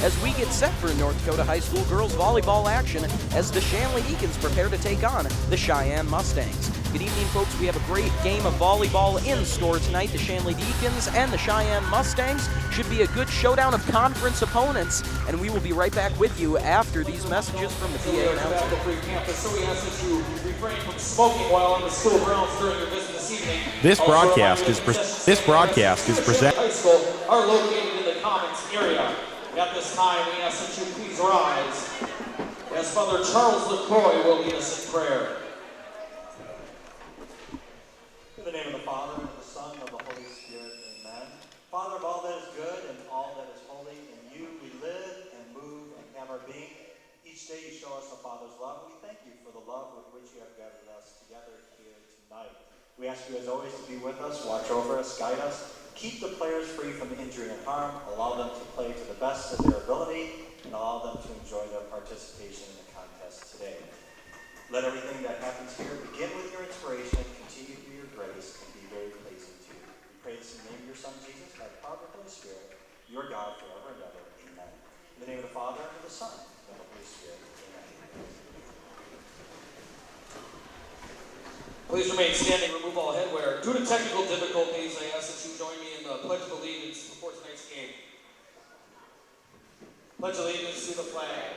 as we get set for North Dakota High School girls volleyball action as the Shanley Deacons prepare to take on the Sheyenne Mustangs. Good evening, folks. We have a great game of volleyball in store tonight. The Shanley Deacons and the Sheyenne Mustangs should be a good showdown of conference opponents, and we will be right back with you after these messages from the PA announcer. Free campus, so we ask that you refrain from smoking while on the school grounds during your visit this evening. This broadcast is presented. High school are located in the commons area. At this time, we ask that you please rise as Father Charles LaCroix will lead us in prayer. In the name of the Father, and of the Son, and of the Holy Spirit, amen. Father of all that is good and all that is holy, in you we live and move and have our being. Each day you show us the Father's love. We thank you for the love with which you have gathered us together here tonight. We ask you as always to be with us, watch over us, guide us, keep the players free from injury and harm, allow them to play to the best of their ability, and allow them to enjoy their participation in the contest today. Let everything that happens here begin with your inspiration, continue through your grace, and be very pleasing to you. We pray this in the name of your Son, Jesus, by the power of the Holy Spirit, your God forever and ever. Amen. In the name of the Father, and of the Son, and of the Holy Spirit. Amen. Please remain standing, remove all headwear. Due to technical difficulties, I ask that you join me in the Pledge of Allegiance before tonight's game. Pledge allegiance to the flag.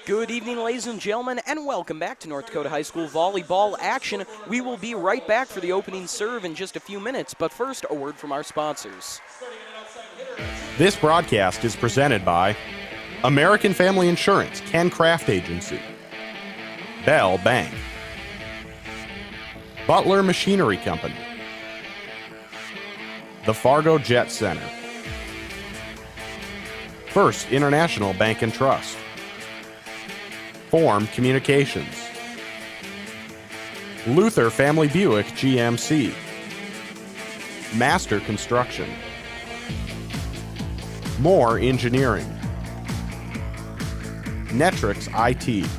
Good evening, ladies and gentlemen, and welcome back to North Dakota High School volleyball action. We will be right back for the opening serve in just a few minutes, but first, a word from our sponsors. This broadcast is presented by American Family Insurance, Ken Craft Agency, Bell Bank, Butler Machinery Company, the Fargo Jet Center, First International Bank and Trust, Form Communications, Luther Family Buick GMC, Master Construction, Moore Engineering, Netrix IT,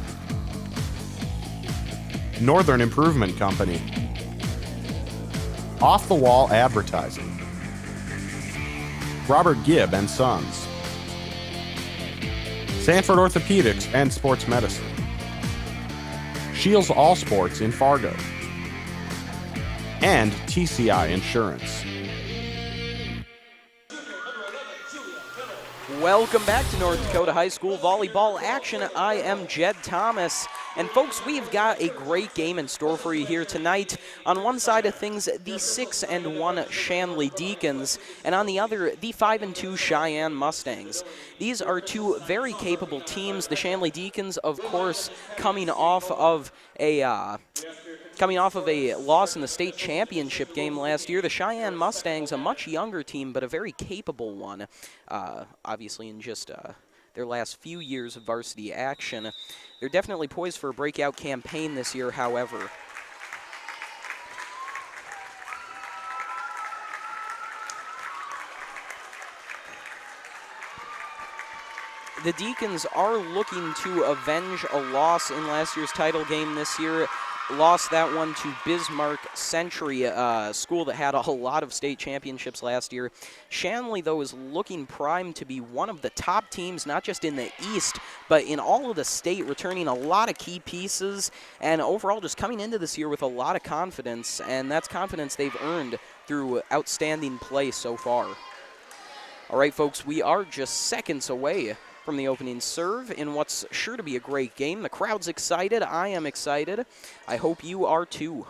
Northern Improvement Company, Off the Wall Advertising, Robert Gibb and Sons, Sanford Orthopedics and Sports Medicine, Shields All Sports in Fargo, and TCI Insurance. Welcome back to North Dakota High School volleyball action. I am Jed Thomas. And folks, we've got a great game in store for you here tonight. On one side of things, the 6-1 Shanley Deacons, and on the other, the 5-2 Sheyenne Mustangs. These are two very capable teams. The Shanley Deacons, of course, coming off of a loss in the state championship game last year. The Sheyenne Mustangs, a much younger team, but a very capable one, obviously in just their last few years of varsity action. They're definitely poised for a breakout campaign this year, however. The Deacons are looking to avenge a loss in last year's title game this year. Lost that one to Bismarck Century, a school that had a lot of state championships last year. Shanley, though, is looking primed to be one of the top teams, not just in the East, but in all of the state, returning a lot of key pieces, and overall just coming into this year with a lot of confidence, and that's confidence they've earned through outstanding play so far. All right, folks, we are just seconds away from the opening serve in what's sure to be a great game. The crowd's excited. I am excited. I hope you are too.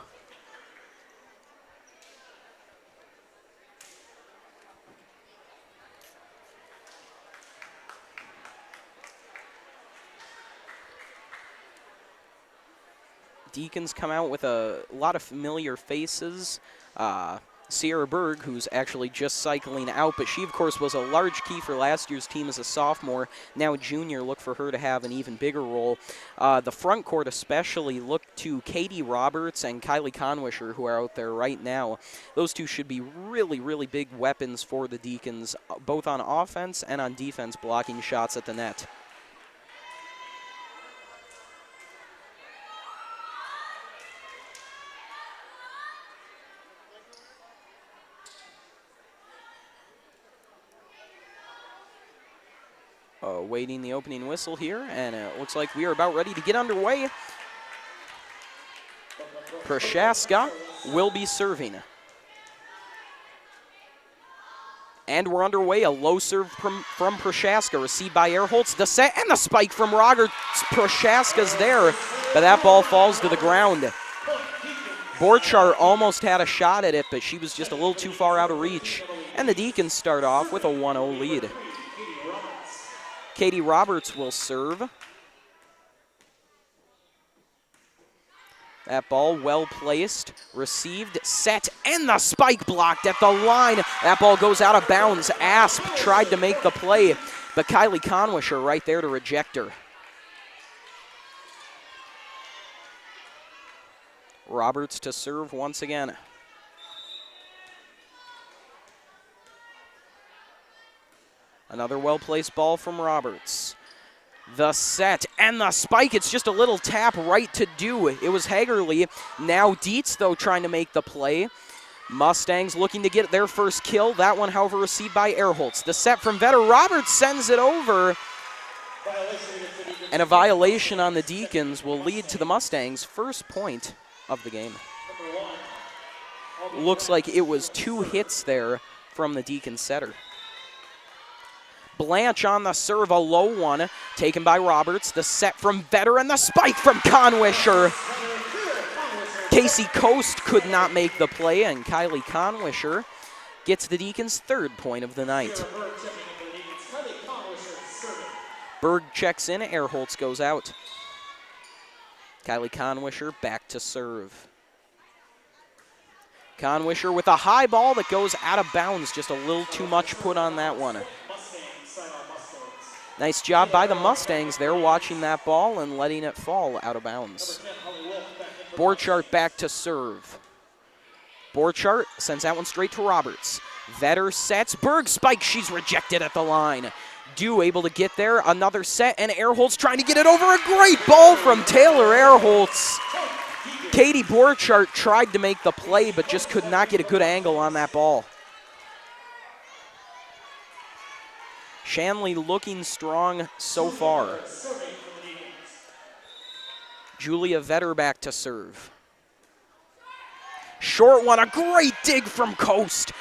Deacons come out with a lot of familiar faces. Sierra Berg, who's actually just cycling out, but she, of course, was a large key for last year's team as a sophomore. Now a junior, look for her to have an even bigger role. The front court especially, look to Katie Roberts and Kylie Conwisher, who are out there right now. Those two should be really, really big weapons for the Deacons, both on offense and on defense, blocking shots at the net. Waiting the opening whistle here, and it looks like we are about ready to get underway. Prochaska will be serving. And we're underway. A low serve from Prochaska, received by Erholtz. The set and the spike from Roger. Prochaska's there, but that ball falls to the ground. Borchardt almost had a shot at it, but she was just a little too far out of reach. And the Deacons start off with a 1-0 lead. Katie Roberts will serve. That ball well placed, received, set, and the spike blocked at the line. That ball goes out of bounds. Asp tried to make the play, but Kylie Conwisher right there to reject her. Roberts to serve once again. Another well-placed ball from Roberts. The set and the spike. It's just a little tap right to do. It was Hagerly. Now Dietz, though, trying to make the play. Mustangs looking to get their first kill. That one, however, received by Erholtz. The set from Vetter. Roberts sends it over. And a violation on the Deacons will lead to the Mustangs' first point of the game. Looks like it was 2 hits there from the Deacon setter. Blanche on the serve, a low one, taken by Roberts. The set from Vetter and the spike from Conwisher. Casey Coast could not make the play, and Kylie Conwisher gets the Deacons' 3rd point of the night. Berg checks in, Erholtz goes out. Kylie Conwisher back to serve. Conwisher with a high ball that goes out of bounds. Just a little too much put on that one. Nice job by the Mustangs there, watching that ball and letting it fall out of bounds. Borchardt back to serve. Borchardt sends that one straight to Roberts. Vetter sets, Berg spikes, she's rejected at the line. Dew able to get there, another set, and Erholtz trying to get it over. A great ball from Taylor Erholtz. Katie Borchardt tried to make the play, but just could not get a good angle on that ball. Shanley looking strong so far. Julia Vetter back to serve. Short one, a great dig from Coast.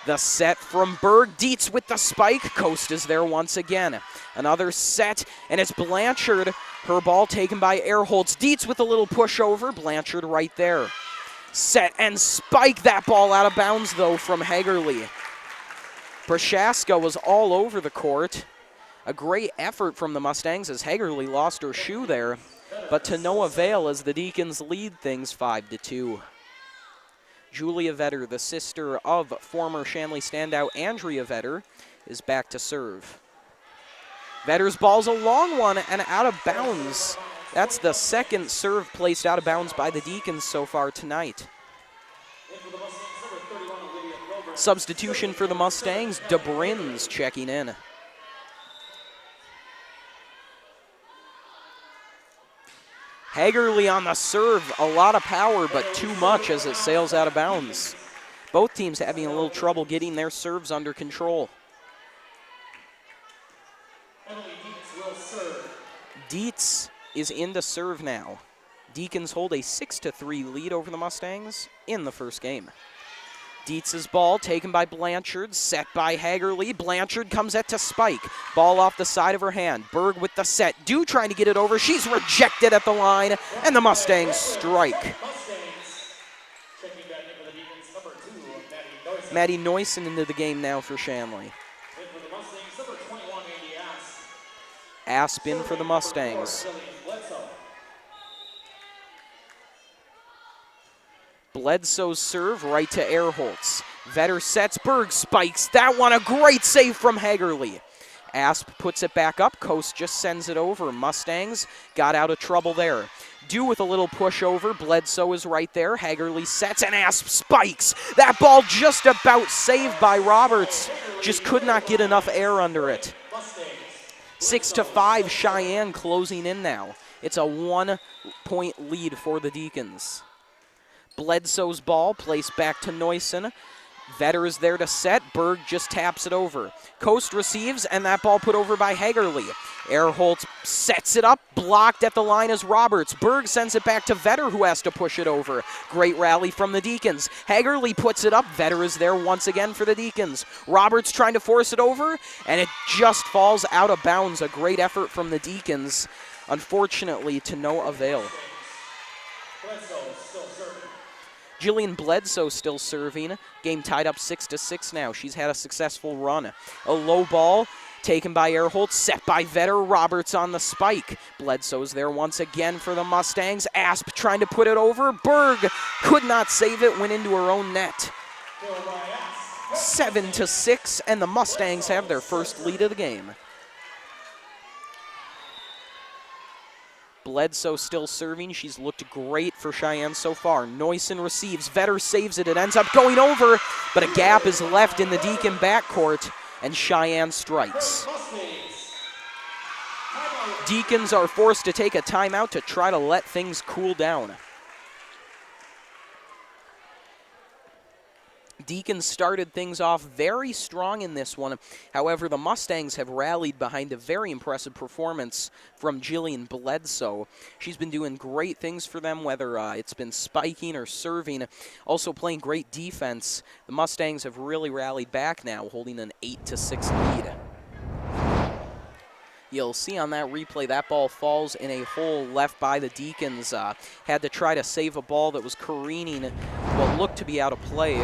The set from Berg. Dietz with the spike. Coast is there once again. Another set, and it's Blanchard. Her ball taken by Erholtz. Dietz with a little pushover. Blanchard right there. Set and spike. That ball out of bounds, though, from Hagerly. Prochaska was all over the court. A great effort from the Mustangs as Hagerly lost her shoe there, but to no avail as the Deacons lead things 5-2. Julia Vetter, the sister of former Shanley standout Andrea Vetter, is back to serve. Vetter's ball's a long one and out of bounds. That's the 2nd serve placed out of bounds by the Deacons so far tonight. Substitution for the Mustangs, DeBrins checking in. Hagerly on the serve, a lot of power, but too much as it sails out of bounds. Both teams having a little trouble getting their serves under control. Dietz is in to serve now. Deacons hold a 6-3 lead over the Mustangs in the first game. Dietz's ball taken by Blanchard, set by Hagerly. Blanchard comes at to spike. Ball off the side of her hand. Berg with the set. Dew trying to get it over. She's rejected at the line, and the Mustangs strike. Maddie Neusen into the game now for Shanley. Asp in for the Mustangs. Bledsoe's serve right to Ehrholtz. Vetter sets, Berg spikes. That one, a great save from Hagerly. Asp puts it back up. Coast just sends it over. Mustangs got out of trouble there. Dew with a little push over. Bledsoe is right there. Hagerly sets and Asp spikes. That ball just about saved by Roberts. Just could not get enough air under it. 6-5, Cheyenne closing in now. It's a 1-point lead for the Deacons. Bledsoe's ball placed back to Neusen. Vetter is there to set. Berg just taps it over. Coast receives, and that ball put over by Hagerly. Ehrholtz sets it up, blocked at the line as Roberts. Berg sends it back to Vetter, who has to push it over. Great rally from the Deacons. Hagerly puts it up. Vetter is there once again for the Deacons. Roberts trying to force it over, and it just falls out of bounds. A great effort from the Deacons, unfortunately to no avail. Jillian Bledsoe still serving. Game tied up 6-6 now. She's had a successful run. A low ball taken by Ehrholtz, set by Vetter. Roberts on the spike. Bledsoe's there once again for the Mustangs. Asp trying to put it over. Berg could not save it, went into her own net. 7-6, and the Mustangs have their first lead of the game. Bledsoe still serving. She's looked great for Cheyenne so far. Neusen receives. Vetter saves it. It ends up going over, but a gap is left in the Deacon backcourt, and Cheyenne strikes. Deacons are forced to take a timeout to try to let things cool down. Deacons started things off very strong in this one. However, the Mustangs have rallied behind a very impressive performance from Jillian Bledsoe. She's been doing great things for them, whether it's been spiking or serving, also playing great defense. The Mustangs have really rallied back now, holding an 8-6 lead. You'll see on that replay that ball falls in a hole left by the Deacons. Had to try to save a ball that was careening what looked to be out of play,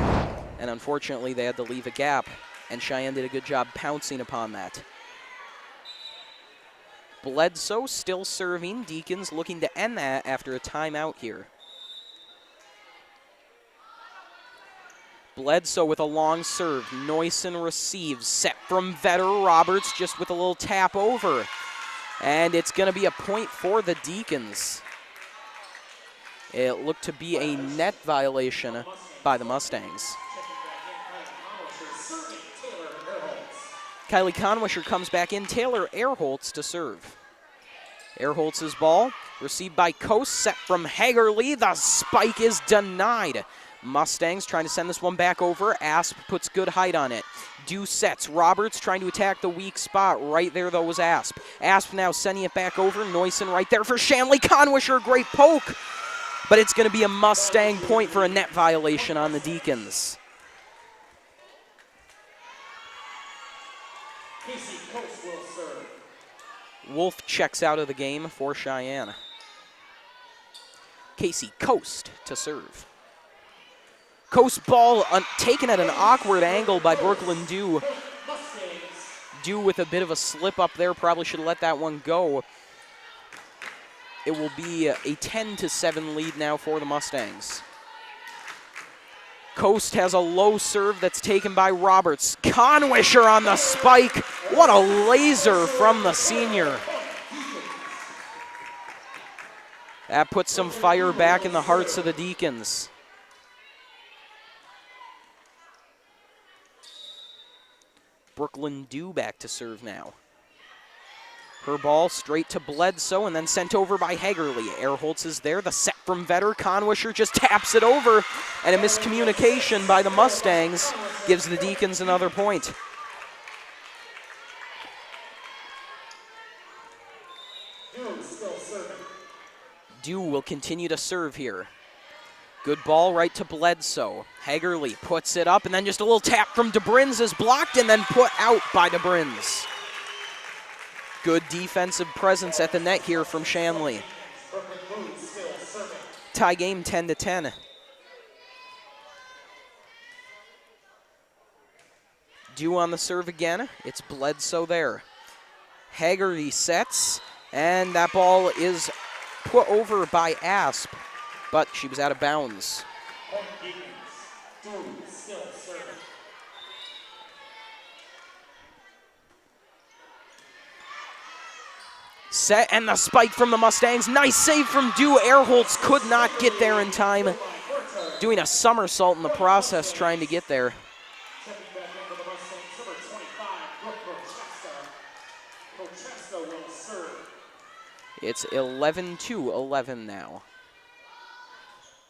and unfortunately they had to leave a gap, and Cheyenne did a good job pouncing upon that. Bledsoe still serving. Deacons looking to end that after a timeout here. Bledsoe with a long serve. Neusen receives. Set from Vetter. Roberts just with a little tap over. And it's going to be a point for the Deacons. It looked to be a net violation by the Mustangs. Kylie Conwisher comes back in. Taylor Ehrholtz to serve. Ehrholtz's ball received by Coast. Set from Hagerly. The spike is denied. Mustangs trying to send this one back over. Asp puts good height on it. Dew sets. Roberts trying to attack the weak spot. Right there, though, was Asp. Asp now sending it back over. Neusen right there for Shanley. Conwisher, great poke. But it's going to be a Mustang point for a net violation on the Deacons. Wolf checks out of the game for Cheyenne. Casey Coast to serve. Coast ball taken at an awkward angle by Brooklyn Dew. Dew with a bit of a slip up there. Probably should have let that one go. It will be a 10-7 lead now for the Mustangs. Coast has a low serve that's taken by Roberts. Conwisher on the spike. What a laser from the senior. That puts some fire back in the hearts of the Deacons. Brooklyn Dew back to serve now. Her ball straight to Bledsoe and then sent over by Hagerly. Ehrholtz is there. The set from Vetter. Conwisher just taps it over. And a miscommunication by the Mustangs gives the Deacons another point. Dew will continue to serve here. Good ball right to Bledsoe. Hagerly puts it up, and then just a little tap from DeBrins is blocked and then put out by DeBrins. Good defensive presence at the net here from Shanley. Tie game 10-10. Dew on the serve again. It's Bledsoe there. Hagerly sets, and that ball is put over by Asp, but she was out of bounds. Still serving. Set, and the spike from the Mustangs. Nice save from Dew. Airholtz could not get there in time. Doing a somersault in the process trying to get there. Checking back into the Mustangs, number 25, Brooke Prochaska will serve. It's 11-11 now.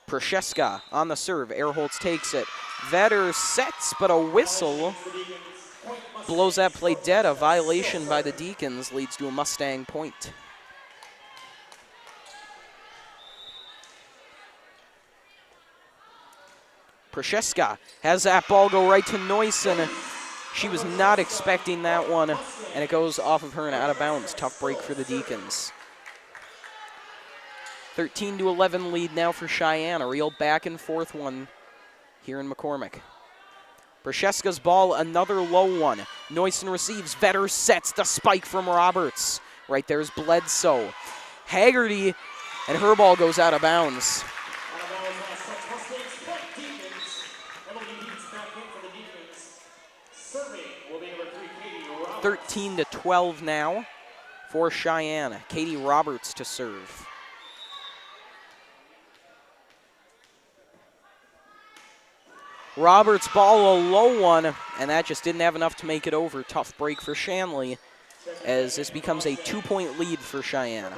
Prochaska on the serve. Airholtz takes it. Vetter sets, but a whistle blows that play dead. A violation by the Deacons leads to a Mustang point. Prochaska has that ball go right to Neusen. She was not expecting that one, and it goes off of her and out of bounds. Tough break for the Deacons. 13-11 lead now for Cheyenne. A real back and forth one here in McCormick. Prochaska's ball, another low one. Neusen receives. Vetter sets the spike from Roberts. Right there's Bledsoe. Haggerty, and her ball goes out of bounds. 13-12 now for Cheyenne. Katie Roberts to serve. Roberts' ball, a low one, and that just didn't have enough to make it over. Tough break for Shanley as this becomes a 2-point lead for Cheyenne.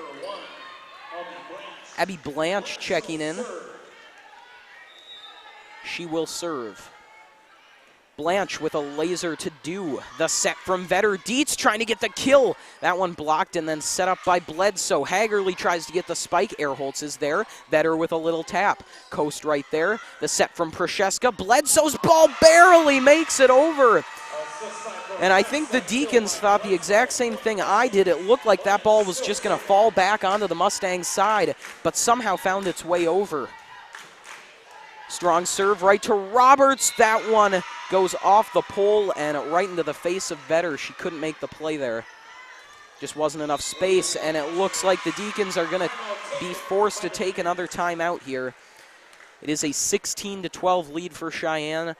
Abby Blanche checking in. She will serve. Blanche with a laser to do. The set from Vetter. Dietz trying to get the kill. That one blocked and then set up by Bledsoe. Hagerly tries to get the spike. Airholtz is there. Vetter with a little tap. Coast right there. The set from Prochaska. Bledsoe's ball barely makes it over. And I think the Deacons thought the exact same thing I did. It looked like that ball was just going to fall back onto the Mustangs' side, but somehow found its way over. Strong serve right to Roberts. That one goes off the pole and right into the face of Vetter. She couldn't make the play there. Just wasn't enough space, and it looks like the Deacons are going to be forced to take another timeout here. It is a 16-12 lead for Cheyenne,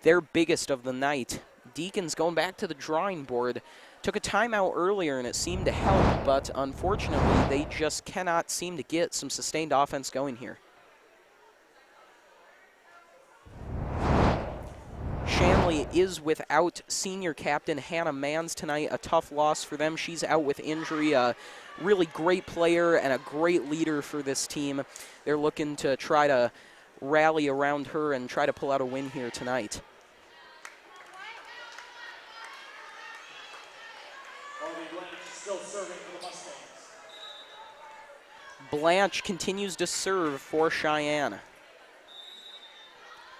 their biggest of the night. Deacons going back to the drawing board. Took a timeout earlier, and it seemed to help, but unfortunately, they just cannot seem to get some sustained offense going here. Shanley is without senior captain Hannah Manns tonight. A tough loss for them. She's out with injury. A really great player and a great leader for this team. They're looking to try to rally around her and try to pull out a win here tonight. Still serving for the Mustangs. Blanche continues to serve for Cheyenne.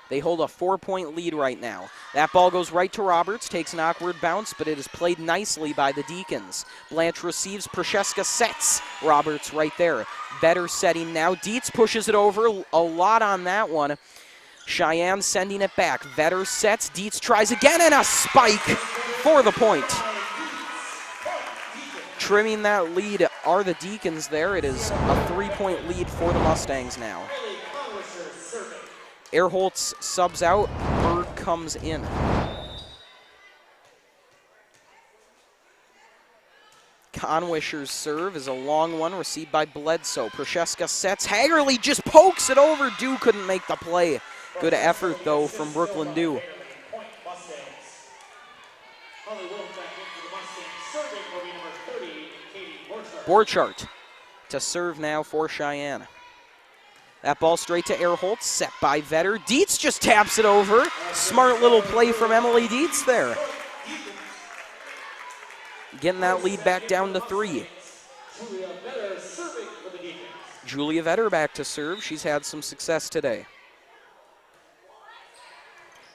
They hold a 4-point lead right now. That ball goes right to Roberts, takes an awkward bounce, but it is played nicely by the Deacons. Blanche receives, Prochaska sets. Roberts right there. Better setting now. Dietz pushes it over, a lot on that one. Cheyenne sending it back. Vetter sets, Dietz tries again, and a spike for the point. Trimming that lead are the Deacons there. It is a 3-point lead for the Mustangs now. Airholtz subs out, Bird comes in. Conwisher's serve is a long one, received by Bledsoe. Prochaska sets, Hagerly just pokes it over. Dew couldn't make the play. Good effort, though, from Brooklyn Dew. Borchardt to serve now for Cheyenne. That ball straight to Airholtz, set by Vetter. Dietz just taps it over. Smart little play from Emily Dietz there. Getting that lead back down to 3. Julia Vetter back to serve. She's had some success today.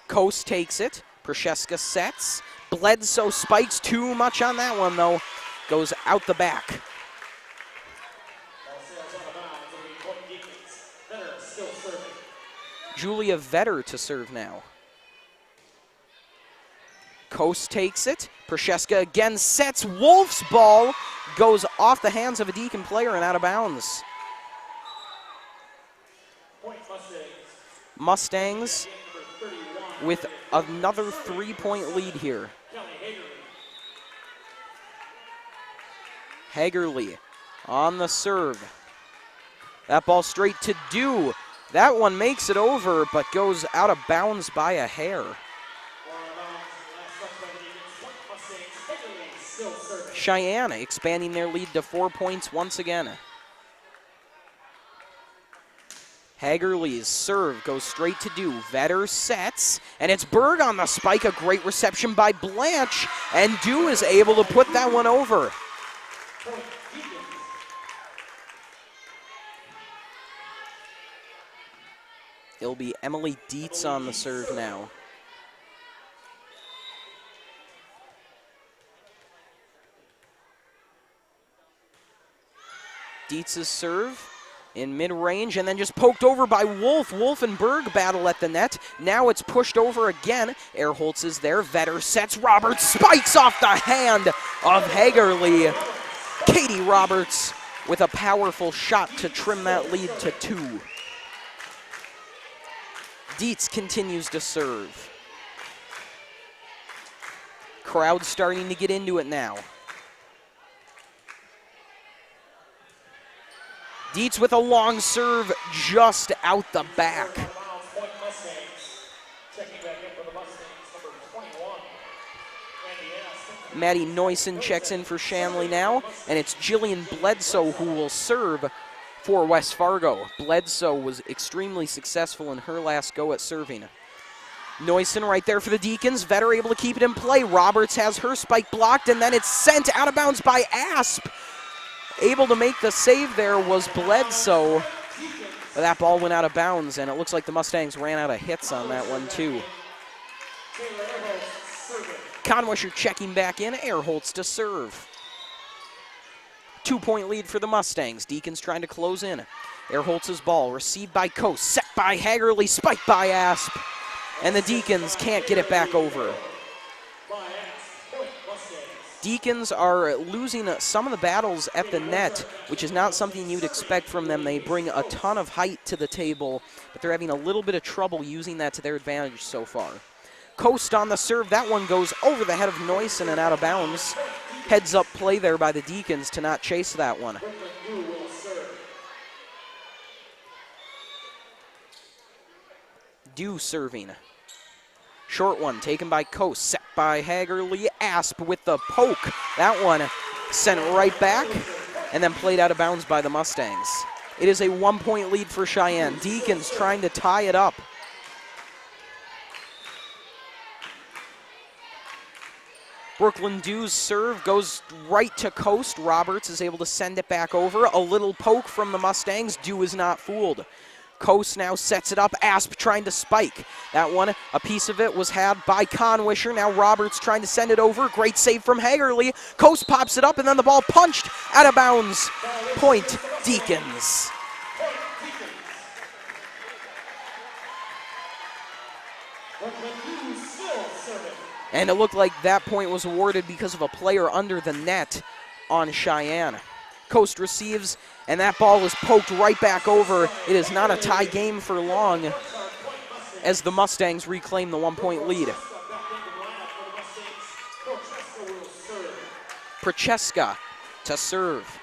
Coast takes it. Prochaska sets. Bledsoe spikes too much on that one, though. Goes out the back. Julia Vetter to serve now. Coast takes it. Prochaska again sets. Wolf's ball goes off the hands of a Deacon player and out of bounds. Mustangs with another 3-point lead here. Hagerly on the serve. That ball straight to Dew. That one makes it over, but goes out of bounds by a hair. Cheyenne expanding their lead to 4 points once again. Hagerly's serve goes straight to Dew. Vetter sets, and it's Berg on the spike. A great reception by Blanche, and Dew is able to put that one over. It'll be Emily Dietz on the serve now. Dietz's serve in mid-range, and then just poked over by Wolf. Wolf and Berg battle at the net. Now it's pushed over again. Erholtz is there. Vetter sets. Roberts spikes off the hand of Hagerly. Katie Roberts with a powerful shot to trim that lead to 2. Dietz continues to serve. Crowd starting to get into it now. Dietz with a long serve just out the back. Maddie Neusen checks in for Shanley now, and it's Jillian Bledsoe who will serve for West Fargo. Bledsoe was extremely successful in her last go at serving. Neusen right there for the Deacons. Vetter able to keep it in play. Roberts has her spike blocked, and then it's sent out of bounds by Asp. Able to make the save there was Bledsoe. But that ball went out of bounds, and it looks like the Mustangs ran out of hits on that one, too. Conwisher checking back in. Erholtz to serve. 2-point lead for the Mustangs. Deacons trying to close in. Erholtz's ball received by Coase, set by Hagerly, spiked by Asp. And the Deacons can't get it back over. Deacons are losing some of the battles at the net, which is not something you'd expect from them. They bring a ton of height to the table, but they're having a little bit of trouble using that to their advantage so far. Coast on the serve. That one goes over the head of Neusen and out of bounds. Heads up play there by the Deacons to not chase that one. Dew serving. Short one taken by Coase, set by Hagerly. Asp with the poke. That one sent right back and then played out of bounds by the Mustangs. It is a 1-point lead for Cheyenne. Deacons trying to tie it up. Brooklyn Dew's serve goes right to Coast. Roberts is able to send it back over. A little poke from the Mustangs. Dew is not fooled. Coase now sets it up. Asp trying to spike. That one, a piece of it was had by Conwisher. Now Roberts trying to send it over. Great save from Hagerly. Coase pops it up, and then the ball punched out of bounds. Point Deacons. And it looked like that point was awarded because of a player under the net on Cheyenne. Coast receives, and that ball is poked right back over. It is not a tie game for long as the Mustangs reclaim the 1-point lead. Procheska to serve.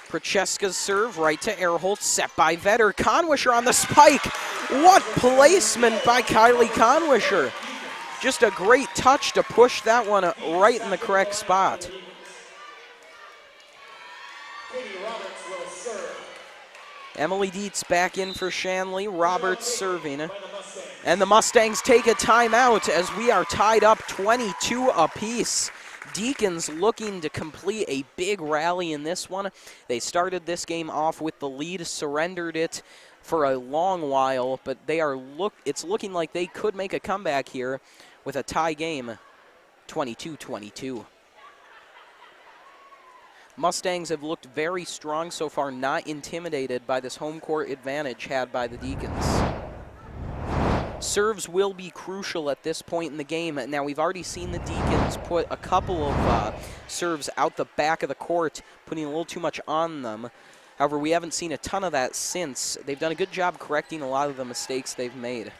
Procheska's serve right to Erholtz, set by Vetter. Conwisher on the spike. What placement by Kylie Conwisher. Just a great touch to push that one right in the correct spot. Emily Dietz back in for Shanley. Roberts serving. And the Mustangs take a timeout as we are tied up 22 apiece. Deacons looking to complete a big rally in this one. They started this game off with the lead, surrendered it for a long while, but it's looking like they could make a comeback here with a tie game, 22-22. Mustangs have looked very strong so far, not intimidated by this home court advantage had by the Deacons. Serves will be crucial at this point in the game. Now, we've already seen the Deacons put a couple of serves out the back of the court, putting a little too much on them. However, we haven't seen a ton of that since. They've done a good job correcting a lot of the mistakes they've made.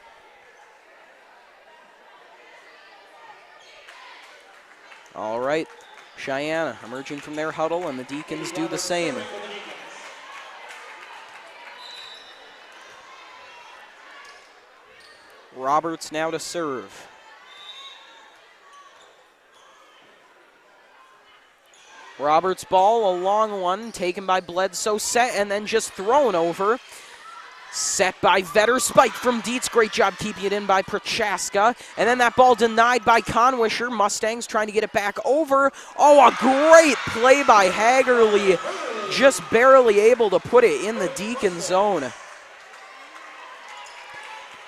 All right, Cheyenne emerging from their huddle, and the Deacons do the same. Roberts now to serve. Roberts' ball, a long one, taken by Bledsoe, set, and then just thrown over. Set by Vetter, spike from Dietz. Great job keeping it in by Prochaska. And then that ball denied by Conwisher. Mustangs trying to get it back over. Oh, a great play by Hagerly. Just barely able to put it in the Deacon zone.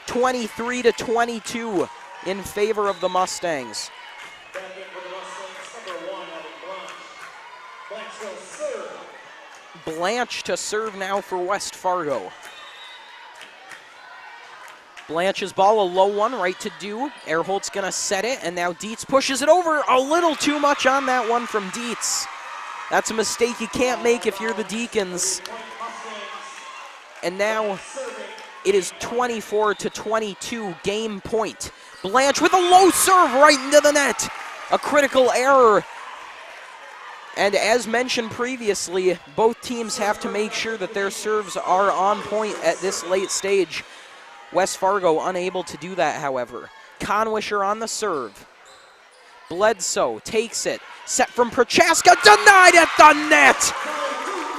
23-22 in favor of the Mustangs. Back in for the Mustangs, number 1, Blanche. Blanche will serve. Blanche to serve now for West Fargo. Blanche's ball, a low one, right to do. Erholt's gonna set it, and now Dietz pushes it over. A little too much on that one from Dietz. That's a mistake you can't make if you're the Deacons. And now it is 24-22, game point. Blanche with a low serve right into the net. A critical error. And as mentioned previously, both teams have to make sure that their serves are on point at this late stage. West Fargo unable to do that, however. Conwisher on the serve. Bledsoe takes it. Set from Prochaska, denied at the net!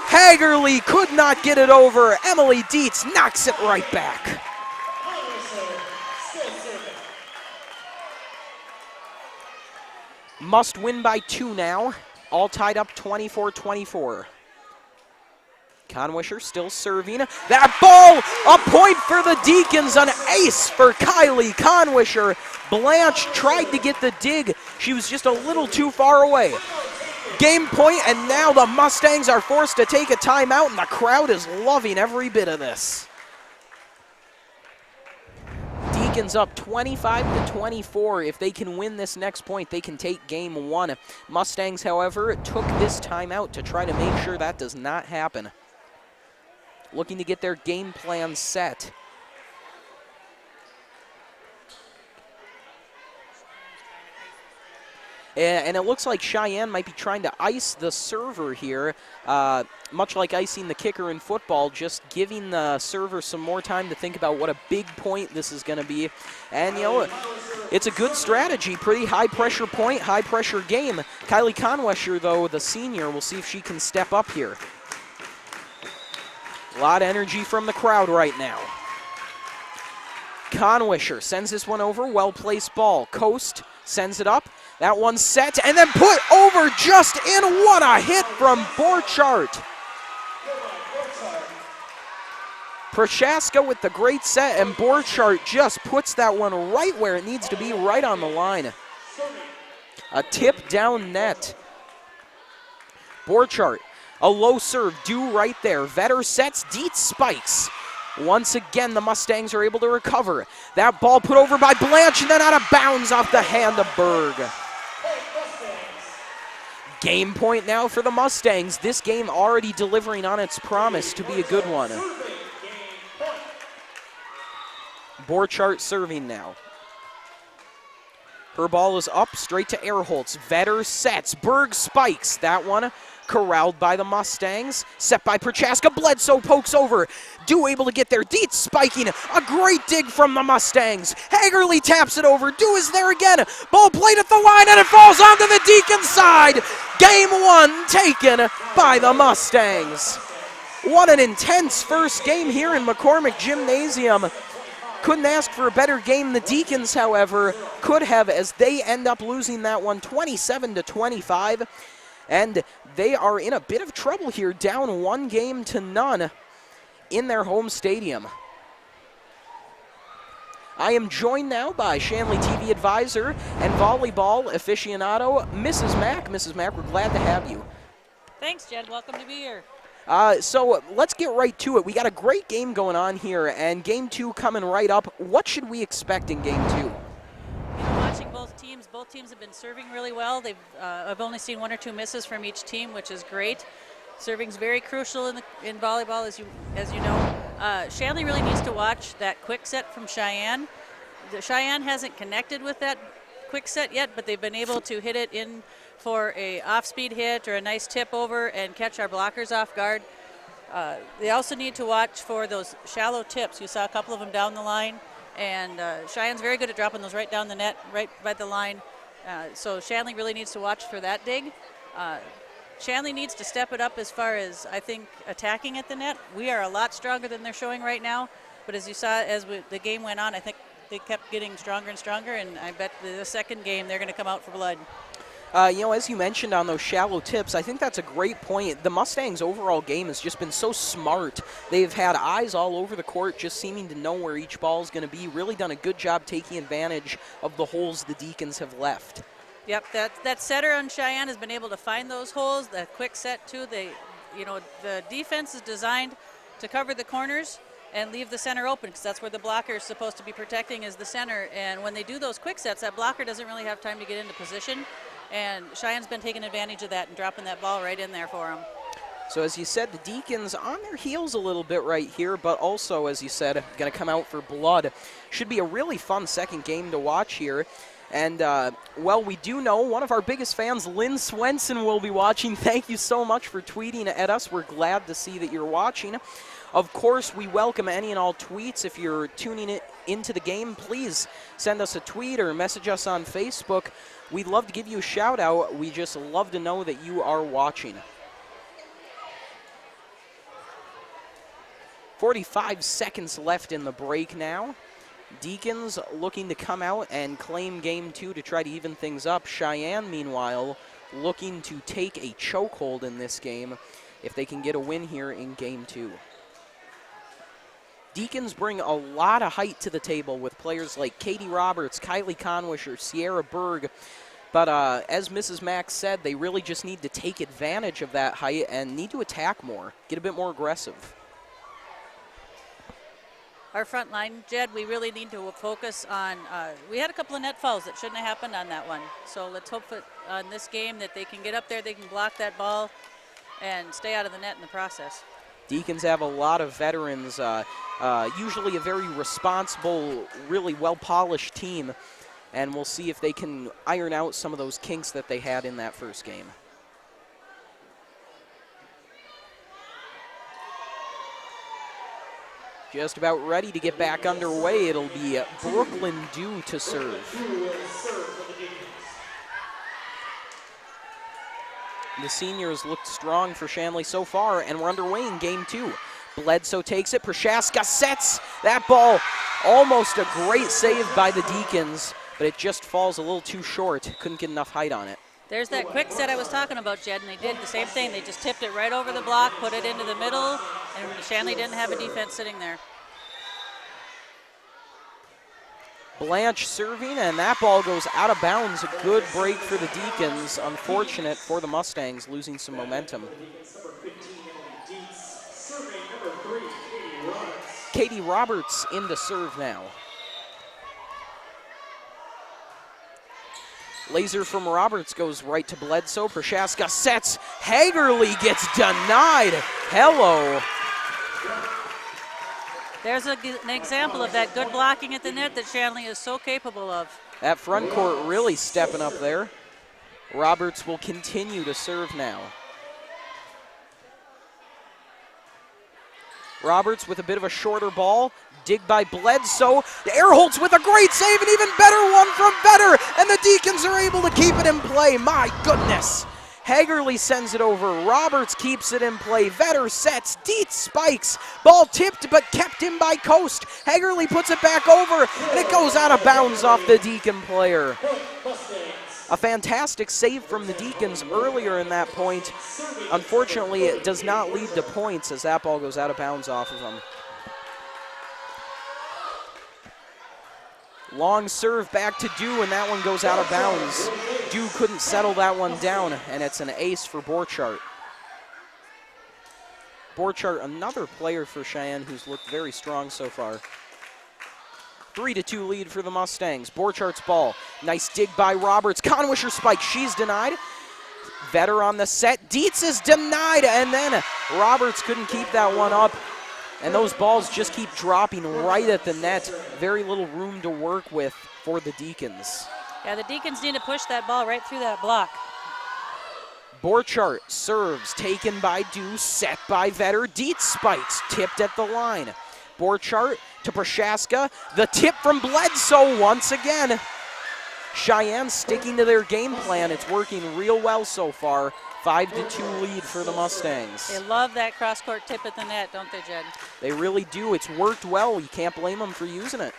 Hagerly could not get it over. Emily Dietz knocks it right back. Must win by 2 now. All tied up 24-24. Conwisher still serving. That ball, a point for the Deacons, an ace for Kylie Conwisher. Blanche tried to get the dig. She was just a little too far away. Game point, and now the Mustangs are forced to take a timeout, and the crowd is loving every bit of this. Deacons up 25-24. If they can win this next point, they can take game 1. Mustangs, however, took this timeout to try to make sure that does not happen. Looking to get their game plan set. And it looks like Cheyenne might be trying to ice the server here, much like icing the kicker in football, just giving the server some more time to think about what a big point this is going to be. And, you know, it's a good strategy. Pretty high-pressure point, high-pressure game. Kylie Conwisher, though, the senior, we'll see if she can step up here. A lot of energy from the crowd right now. Conwisher sends this one over, well-placed ball. Coast sends it up. That one's set and then put over just in. What a hit from Borchardt. Prochaska with the great set, and Borchardt just puts that one right where it needs to be, right on the line. A tip down net. Borchardt, a low serve due right there. Vetter sets, Dietz spikes. Once again, the Mustangs are able to recover. That ball put over by Blanche and then out of bounds off the hand of Berg. Game point now for the Mustangs. This game already delivering on its promise to be a good one. Borchardt serving now. Her ball is up straight to Erholtz. Vetter sets. Berg spikes. That one corralled by the Mustangs. Set by Prochaska. Bledsoe pokes over. Dew able to get there. Dietz spiking. A great dig from the Mustangs. Hagerly taps it over. Dew is there again. Ball played at the line and it falls onto the Deacons side. Game 1 taken by the Mustangs. What an intense first game here in McCormick Gymnasium. Couldn't ask for a better game. The Deacons, however, could have, as they end up losing that one 27-25. And they are in a bit of trouble here, down 1-0 in their home stadium. I am joined now by Shanley TV advisor and volleyball aficionado, Mrs. Mack. Mrs. Mack, we're glad to have you. Thanks, Jed. Welcome to be here. So let's get right to it. We got a great game going on here, and game 2 coming right up. What should we expect in game 2? You know, watching both teams have been serving really well. I've only seen 1 or 2 misses from each team, which is great. Serving's very crucial in volleyball, as you know. Shanley really needs to watch that quick set from Sheyenne. Sheyenne hasn't connected with that quick set yet, but they've been able to hit it in for a off-speed hit or a nice tip over and catch our blockers off guard. They also need to watch for those shallow tips. You saw a couple of them down the line, and Cheyenne's very good at dropping those right down the net, right by the line. So Shanley really needs to watch for that dig. Shanley needs to step it up as far as, I think, attacking at the net. We are a lot stronger than they're showing right now, but as you saw as the game went on, I think they kept getting stronger and stronger, and I bet the second game they're going to come out for blood. As you mentioned on those shallow tips, I think that's a great point. The Mustangs' overall game has just been so smart. They've had eyes all over the court, just seeming to know where each ball is going to be. Really done a good job taking advantage of the holes the Deacons have left. Yep, that setter on Sheyenne has been able to find those holes. That quick set too. The defense is designed to cover the corners and leave the center open, because that's where the blocker is supposed to be protecting, is the center. And when they do those quick sets, that blocker doesn't really have time to get into position. And Cheyenne's been taking advantage of that and dropping that ball right in there for him. So as you said, the Deacons on their heels a little bit right here, but also, as you said, going to come out for blood. Should be a really fun second game to watch here. And, well, we do know one of our biggest fans, Lynn Swenson, will be watching. Thank you so much for tweeting at us. We're glad to see that you're watching. Of course, we welcome any and all tweets. If you're tuning into the game, please send us a tweet or message us on Facebook. We'd love to give you a shout out. We just love to know that you are watching. 45 seconds left in the break now. Deacons looking to come out and claim game 2 to try to even things up. Sheyenne, meanwhile, looking to take a chokehold in this game if they can get a win here in game 2. Deacons bring a lot of height to the table with players like Katie Roberts, Kylie Conwisher, Sierra Berg. But as Mrs. Mack said, they really just need to take advantage of that height and need to attack more, get a bit more aggressive. Our front line, Jed, we really need to focus on, we had a couple of net fouls that shouldn't have happened on that one. So let's hope that on this game that they can get up there, they can block that ball and stay out of the net in the process. Deacons have a lot of veterans, usually a very responsible, really well-polished team, and we'll see if they can iron out some of those kinks that they had in that first game. Just about ready to get back underway. It'll be Brooklyn Dew to serve. The seniors looked strong for Shanley so far, and we're underway in game 2. Bledsoe takes it. Prochaska sets that ball. Almost a great save by the Deacons, but it just falls a little too short. Couldn't get enough height on it. There's that quick set I was talking about, Jed, and they did the same thing. They just tipped it right over the block, put it into the middle, and Shanley didn't have a defense sitting there. Blanche serving, and that ball goes out of bounds. A good break for the Deacons. Unfortunate for the Mustangs, losing some momentum. Katie Roberts in to serve now. Laser from Roberts goes right to Bledsoe. Prochaska sets. Hagerly gets denied. Hello. There's an example of that good blocking at the net that Shanley is so capable of. That front court really stepping up there. Roberts will continue to serve now. Roberts with a bit of a shorter ball. Dig by Bledsoe. Airholtz with a great save, an even better one from Vetter. And the Deacons are able to keep it in play. My goodness. Hagerly sends it over. Roberts keeps it in play. Vetter sets. Dietz spikes. Ball tipped but kept in by Coast. Hagerly puts it back over, and it goes out of bounds off the Deacon player. A fantastic save from the Deacons earlier in that point. Unfortunately, it does not lead to points as that ball goes out of bounds off of them. Long serve back to Dew, and that one goes out of bounds. Dew couldn't settle that one down, and it's an ace for Borchardt. Borchardt, another player for Sheyenne who's looked very strong so far. 3-2 lead for the Mustangs. Borchardt's ball. Nice dig by Roberts. Conwisher spike. She's denied. Vetter on the set. Dietz is denied, and then Roberts couldn't keep that one up. And those balls just keep dropping right at the net. Very little room to work with for the Deacons. Yeah, the Deacons need to push that ball right through that block. Borchardt serves, taken by Deuce, set by Vetter. Dietz spikes, tipped at the line. Borchardt to Prochaska. The tip from Bledsoe once again. Cheyenne sticking to their game plan. It's working real well so far. 5-2 lead for the Mustangs. They love that cross-court tip at the net, don't they, Jed? They really do. It's worked well. You can't blame them for using it.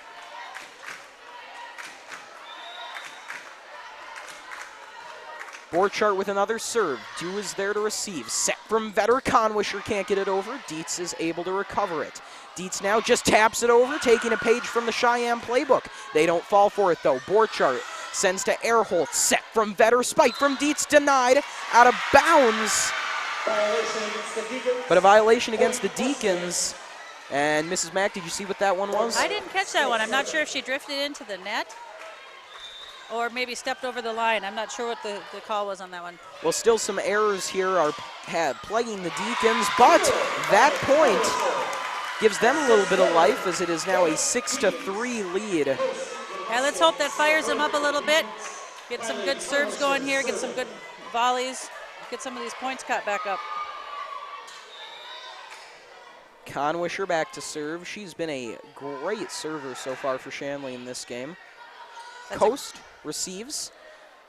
Borchardt with another serve. Dew is there to receive. Set from Vetter. Conwisher can't get it over. Dietz is able to recover it. Dietz now just taps it over, taking a page from the Cheyenne playbook. They don't fall for it, though. Borchardt sends to Erholtz. Set from Vetter. Spike from Dietz denied. Out of bounds. But a violation against the Deacons. And Mrs. Mack, did you see what that one was? I didn't catch that one. I'm not sure if she drifted into the net or maybe stepped over the line. I'm not sure what the call was on that one. Well, still some errors here are plaguing the Deacons, but that point gives them a little bit of life as it is now a 6-3 lead. Yeah, let's hope that fires them up a little bit. Get some good serves going here, get some good volleys, get some of these points caught back up. Conwisher back to serve. She's been a great server so far for Shanley in this game. Coast receives,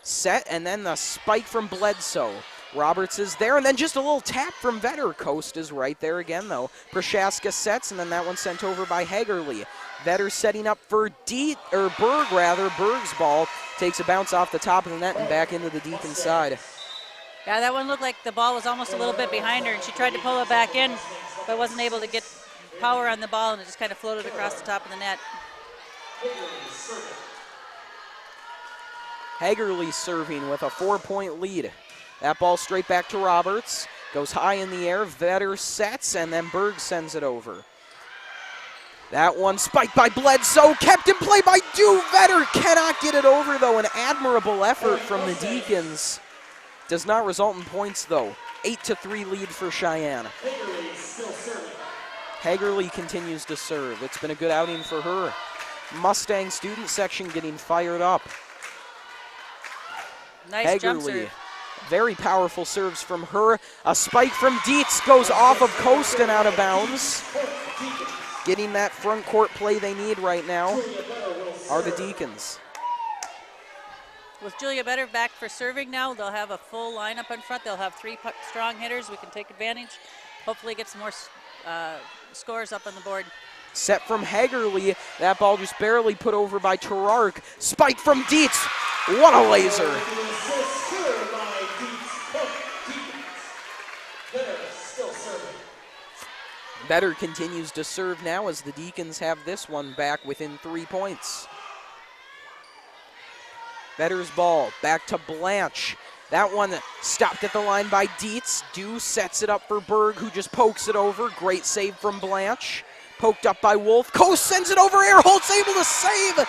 set, and then the spike from Bledsoe. Roberts is there, and then just a little tap from Vetter. Coast is right there again, though. Prochaska sets, and then that one sent over by Hagerly. Vetter setting up for Berg. Berg's ball takes a bounce off the top of the net and back into the Deacon side. Yeah, that one looked like the ball was almost a little bit behind her, and she tried to pull it back in, but wasn't able to get power on the ball, and it just kind of floated across the top of the net. Hagerly serving with a 4-point lead. That ball straight back to Roberts. Goes high in the air. Vetter sets, and then Berg sends it over. That one spiked by Bledsoe. Kept in play by Dew. Vetter cannot get it over, though. An admirable effort from the Deacons. Does not result in points, though. 8-3 lead for Cheyenne. Hagerly continues to serve. It's been a good outing for her. Mustang student section getting fired up. Nice jump Hagerly, serve. very powerful serves from her. A spike from Dietz goes off of Coast and out of bounds. Getting that front court play they need right now are the Deacons. With Julia Vetter back for serving now, they'll have a full lineup in front. They'll have 3 strong hitters. We can take advantage. Hopefully get some more scores up on the board. Set from Hagerly. That ball just barely put over by Turark. Spike from Dietz. What a laser. Vetter continues to serve now as the Deacons have this one back within 3 points. Vetter's ball back to Blanche. That one stopped at the line by Dietz. Dew sets it up for Berg, who just pokes it over. Great save from Blanche. Poked up by Wolf. Coast sends it over. Erholtz able to save.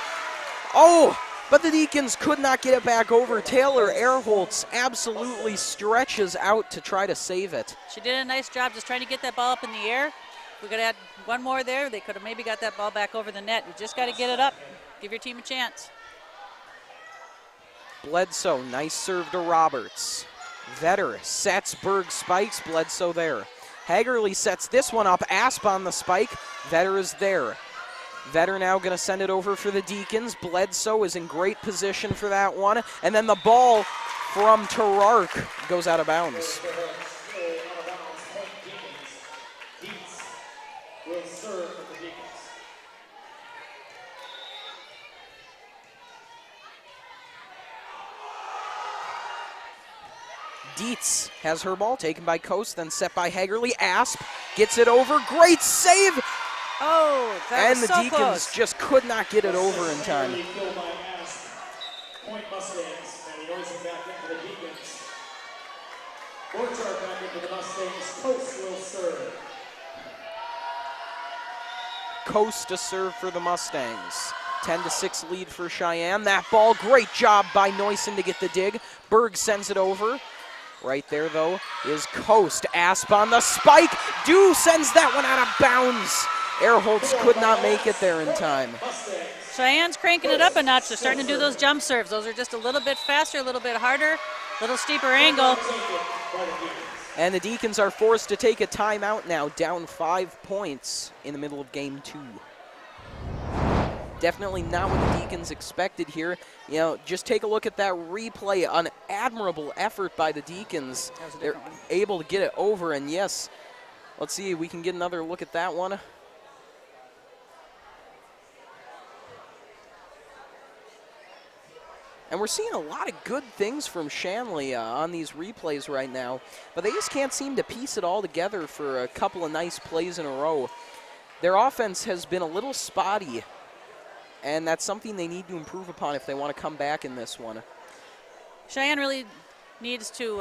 Oh, but the Deacons could not get it back over. Taylor Erholtz absolutely stretches out to try to save it. She did a nice job just trying to get that ball up in the air. We could have had one more there. They could have maybe got that ball back over the net. You just got to get it up. Give your team a chance. Bledsoe, nice serve to Roberts. Vetter sets, Berg spikes, Bledsoe there. Hagerly sets this one up, Asp on the spike. Vetter is there. Vetter now going to send it over for the Deacons. Bledsoe is in great position for that one. And then the ball from Turark goes out of bounds. Dietz has her ball taken by Coast, then set by Hagerly. Asp gets it over. Great save! Oh, that and was the so Deacons close. just could not get it over in time. Point Mustangs, and he noising back into the Deacons. Borchardt back into the Mustangs. Coast will serve. Coast to serve for the Mustangs. 10-6 lead for Cheyenne. That ball, great job by Noyson to get the dig. Berg sends it over. Right there, though, is Coast. Asp on the spike. Dew sends that one out of bounds. Erholtz could not make it there in time. Cheyenne's cranking it up a notch. They're starting to do those jump serves. Those are just a little bit faster, a little bit harder, a little steeper angle. And the Deacons are forced to take a timeout now, down 5 points in the middle of game 2. Definitely not what the Deacons expected here. You know, just take a look at that replay. An admirable effort by the Deacons. They're able to get it over, and yes, let's see if we can get another look at that one. And we're seeing a lot of good things from Shanley on these replays right now, but they just can't seem to piece it all together for a couple of nice plays in a row. Their offense has been a little spotty, and that's something they need to improve upon if they want to come back in this one. Sheyenne really needs to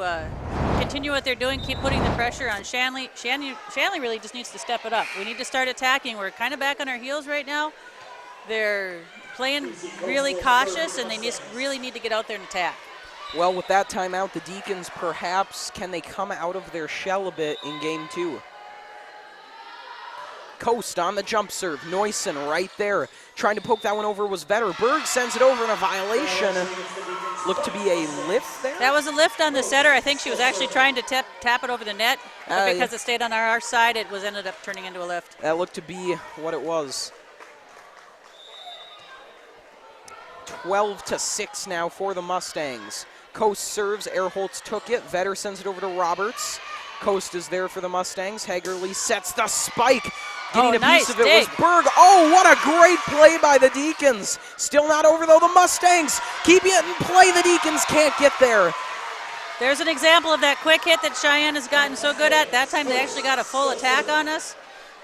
continue what they're doing, keep putting the pressure on Shanley. Shanley really just needs to step it up. We need to start attacking. We're kind of back on our heels right now. They're playing really cautious, and they really need to get out there and attack. Well, with that timeout, the Deacons perhaps, can they come out of their shell a bit in game 2? Coast on the jump serve. Neusen right there. Trying to poke that one over was Vetter. Berg sends it over in a violation. Looked to be a lift there. That was a lift on the setter. I think she was actually trying to tap it over the net, but because it stayed on our side, it ended up turning into a lift. That looked to be what it was. 12-6 now for the Mustangs. Coast serves. Erholtz took it. Vetter sends it over to Roberts. Coast is there for the Mustangs. Hagerly sets the spike. Getting a piece of it was Berg. Oh, what a great play by the Deacons. Still not over, though. The Mustangs keeping it in play. The Deacons can't get there. There's an example of that quick hit that Sheyenne has gotten so good at. That time they actually got a full attack on us,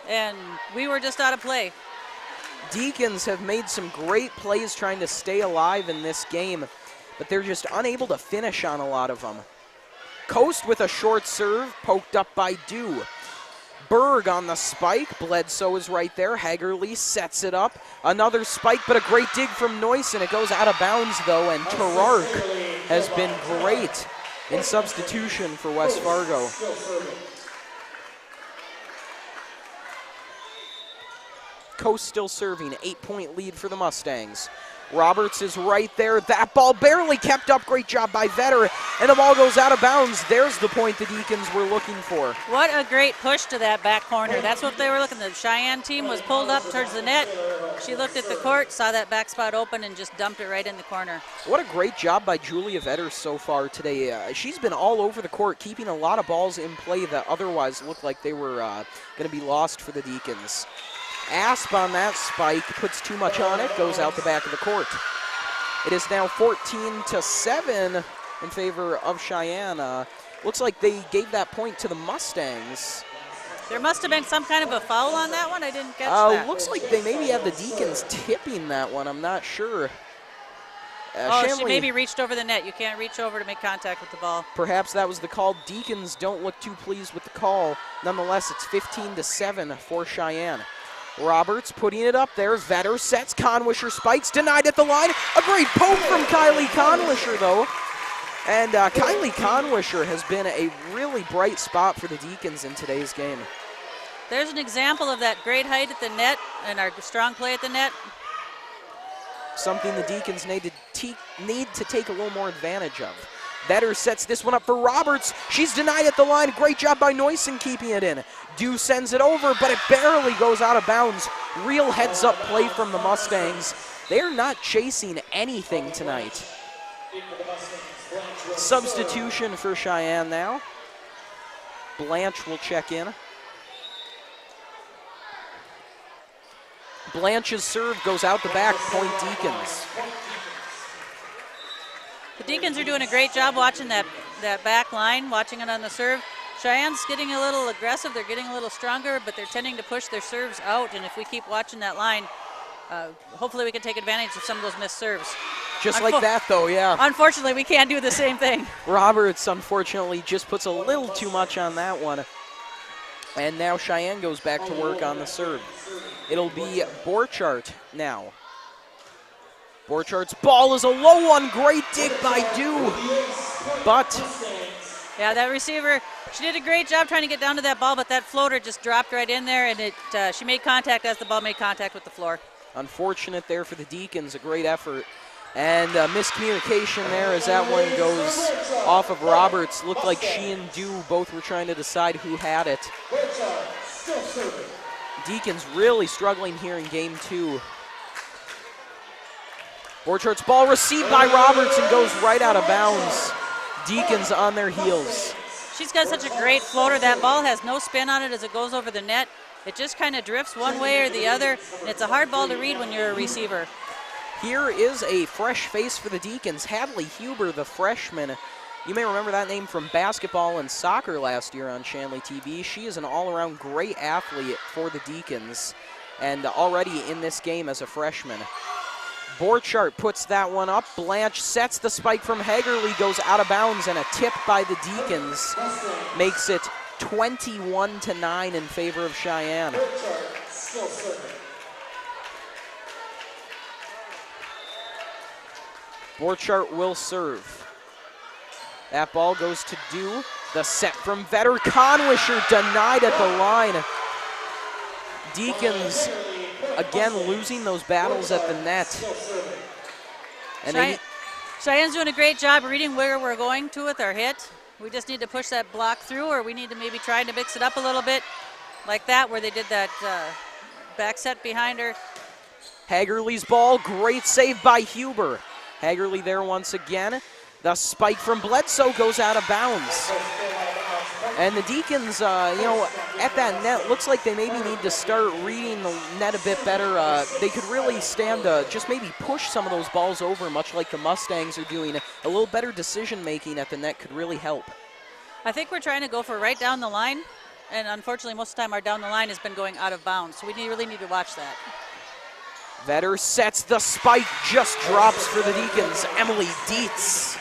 and we were just out of play. Deacons have made some great plays trying to stay alive in this game, but they're just unable to finish on a lot of them. Coast with a short serve, poked up by Dew. Berg on the spike. Bledsoe is right there. Hagerly sets it up. Another spike, but a great dig from Neusen. It goes out of bounds, though, and Tarark has been great in substitution for West Fargo. Coast still serving. 8-point lead for the Mustangs. Roberts is right there. That ball barely kept up. Great job by Vetter. And the ball goes out of bounds. There's the point the Deacons were looking for. What a great push to that back corner. That's what they were looking. The Sheyenne team was pulled up towards the net. She looked at the court, saw that back spot open, and just dumped it right in the corner. What a great job by Julia Vetter so far today. She's been all over the court, keeping a lot of balls in play that otherwise looked like they were going to be lost for the Deacons. Asp on that spike, puts too much on it, goes out the back of the court. It is now 14-7 in favor of Sheyenne. Looks like they gave that point to the Mustangs. There must have been some kind of a foul on that one. I didn't catch that. Looks like they maybe have the Deacons tipping that one. I'm not sure. She maybe reached over the net. You can't reach over to make contact with the ball. Perhaps that was the call. Deacons don't look too pleased with the call. Nonetheless, it's 15-7 for Sheyenne. Roberts putting it up there. Vetter sets. Conwisher spikes. Denied at the line. A great poke from Kylie Conwisher, though. And Kylie Conwisher has been a really bright spot for the Deacons in today's game. There's an example of that great height at the net and our strong play at the net. Something the Deacons need to take a little more advantage of. Vetter sets this one up for Roberts. She's denied at the line. Great job by Neusen keeping it in. Dew sends it over, but it barely goes out of bounds. Real heads-up play from the Mustangs. They're not chasing anything tonight. Substitution for Sheyenne now. Blanche will check in. Blanche's serve goes out the back, point Deacons. The Deacons are doing a great job watching that back line, watching it on the serve. Cheyenne's getting a little aggressive. They're getting a little stronger, but they're tending to push their serves out. And if we keep watching that line, hopefully we can take advantage of some of those missed serves. Just like that, though, yeah. Unfortunately, we can't do the same thing. Roberts, unfortunately, just puts a little too much on that one. And now Sheyenne goes back to work on the serve. It'll be Borchardt now. Borchardt's ball is a low one. Great dig by Dew. But Yeah, that receiver, she did a great job trying to get down to that ball, but that floater just dropped right in there, and she made contact as the ball made contact with the floor. Unfortunate there for the Deacons, a great effort. And miscommunication there as that one goes off of Roberts. Looked like she and Dew both were trying to decide who had it. Deacons really struggling here in game 2. Borchardt's ball received by Roberts and goes right out of bounds. Deacons on their heels. She's got such a great floater. That ball has no spin on it as it goes over the net. It just kind of drifts one way or the other, and it's a hard ball to read when you're a receiver. Here is a fresh face for the Deacons, Hadley Huber, the freshman. You may remember that name from basketball and soccer last year on Shanley TV. She is an all-around great athlete for the Deacons, and already in this game as a freshman. Borchardt puts that one up. Blanche sets the spike from Hagerly, goes out of bounds, and a tip by the Deacons makes it 21-9 in favor of Cheyenne. Borchardt will serve. That ball goes to Dew. The set from Vetter. Conwisher denied at the line. Deacons again losing those battles at the net. And Cheyenne's doing a great job reading where we're going to with our hit. We just need to push that block through, or we need to maybe try to mix it up a little bit like that, where they did that back set behind her. Hagerly's ball, great save by Huber. Hagerly there once again. The spike from Bledsoe goes out of bounds. And the Deacons, at that net, looks like they maybe need to start reading the net a bit better. They could really stand to just maybe push some of those balls over, much like the Mustangs are doing. A little better decision-making at the net could really help. I think we're trying to go for right down the line, and unfortunately most of the time our down the line has been going out of bounds, so we really need to watch that. Vetter sets the spike, just drops for the Deacons. Emily Dietz.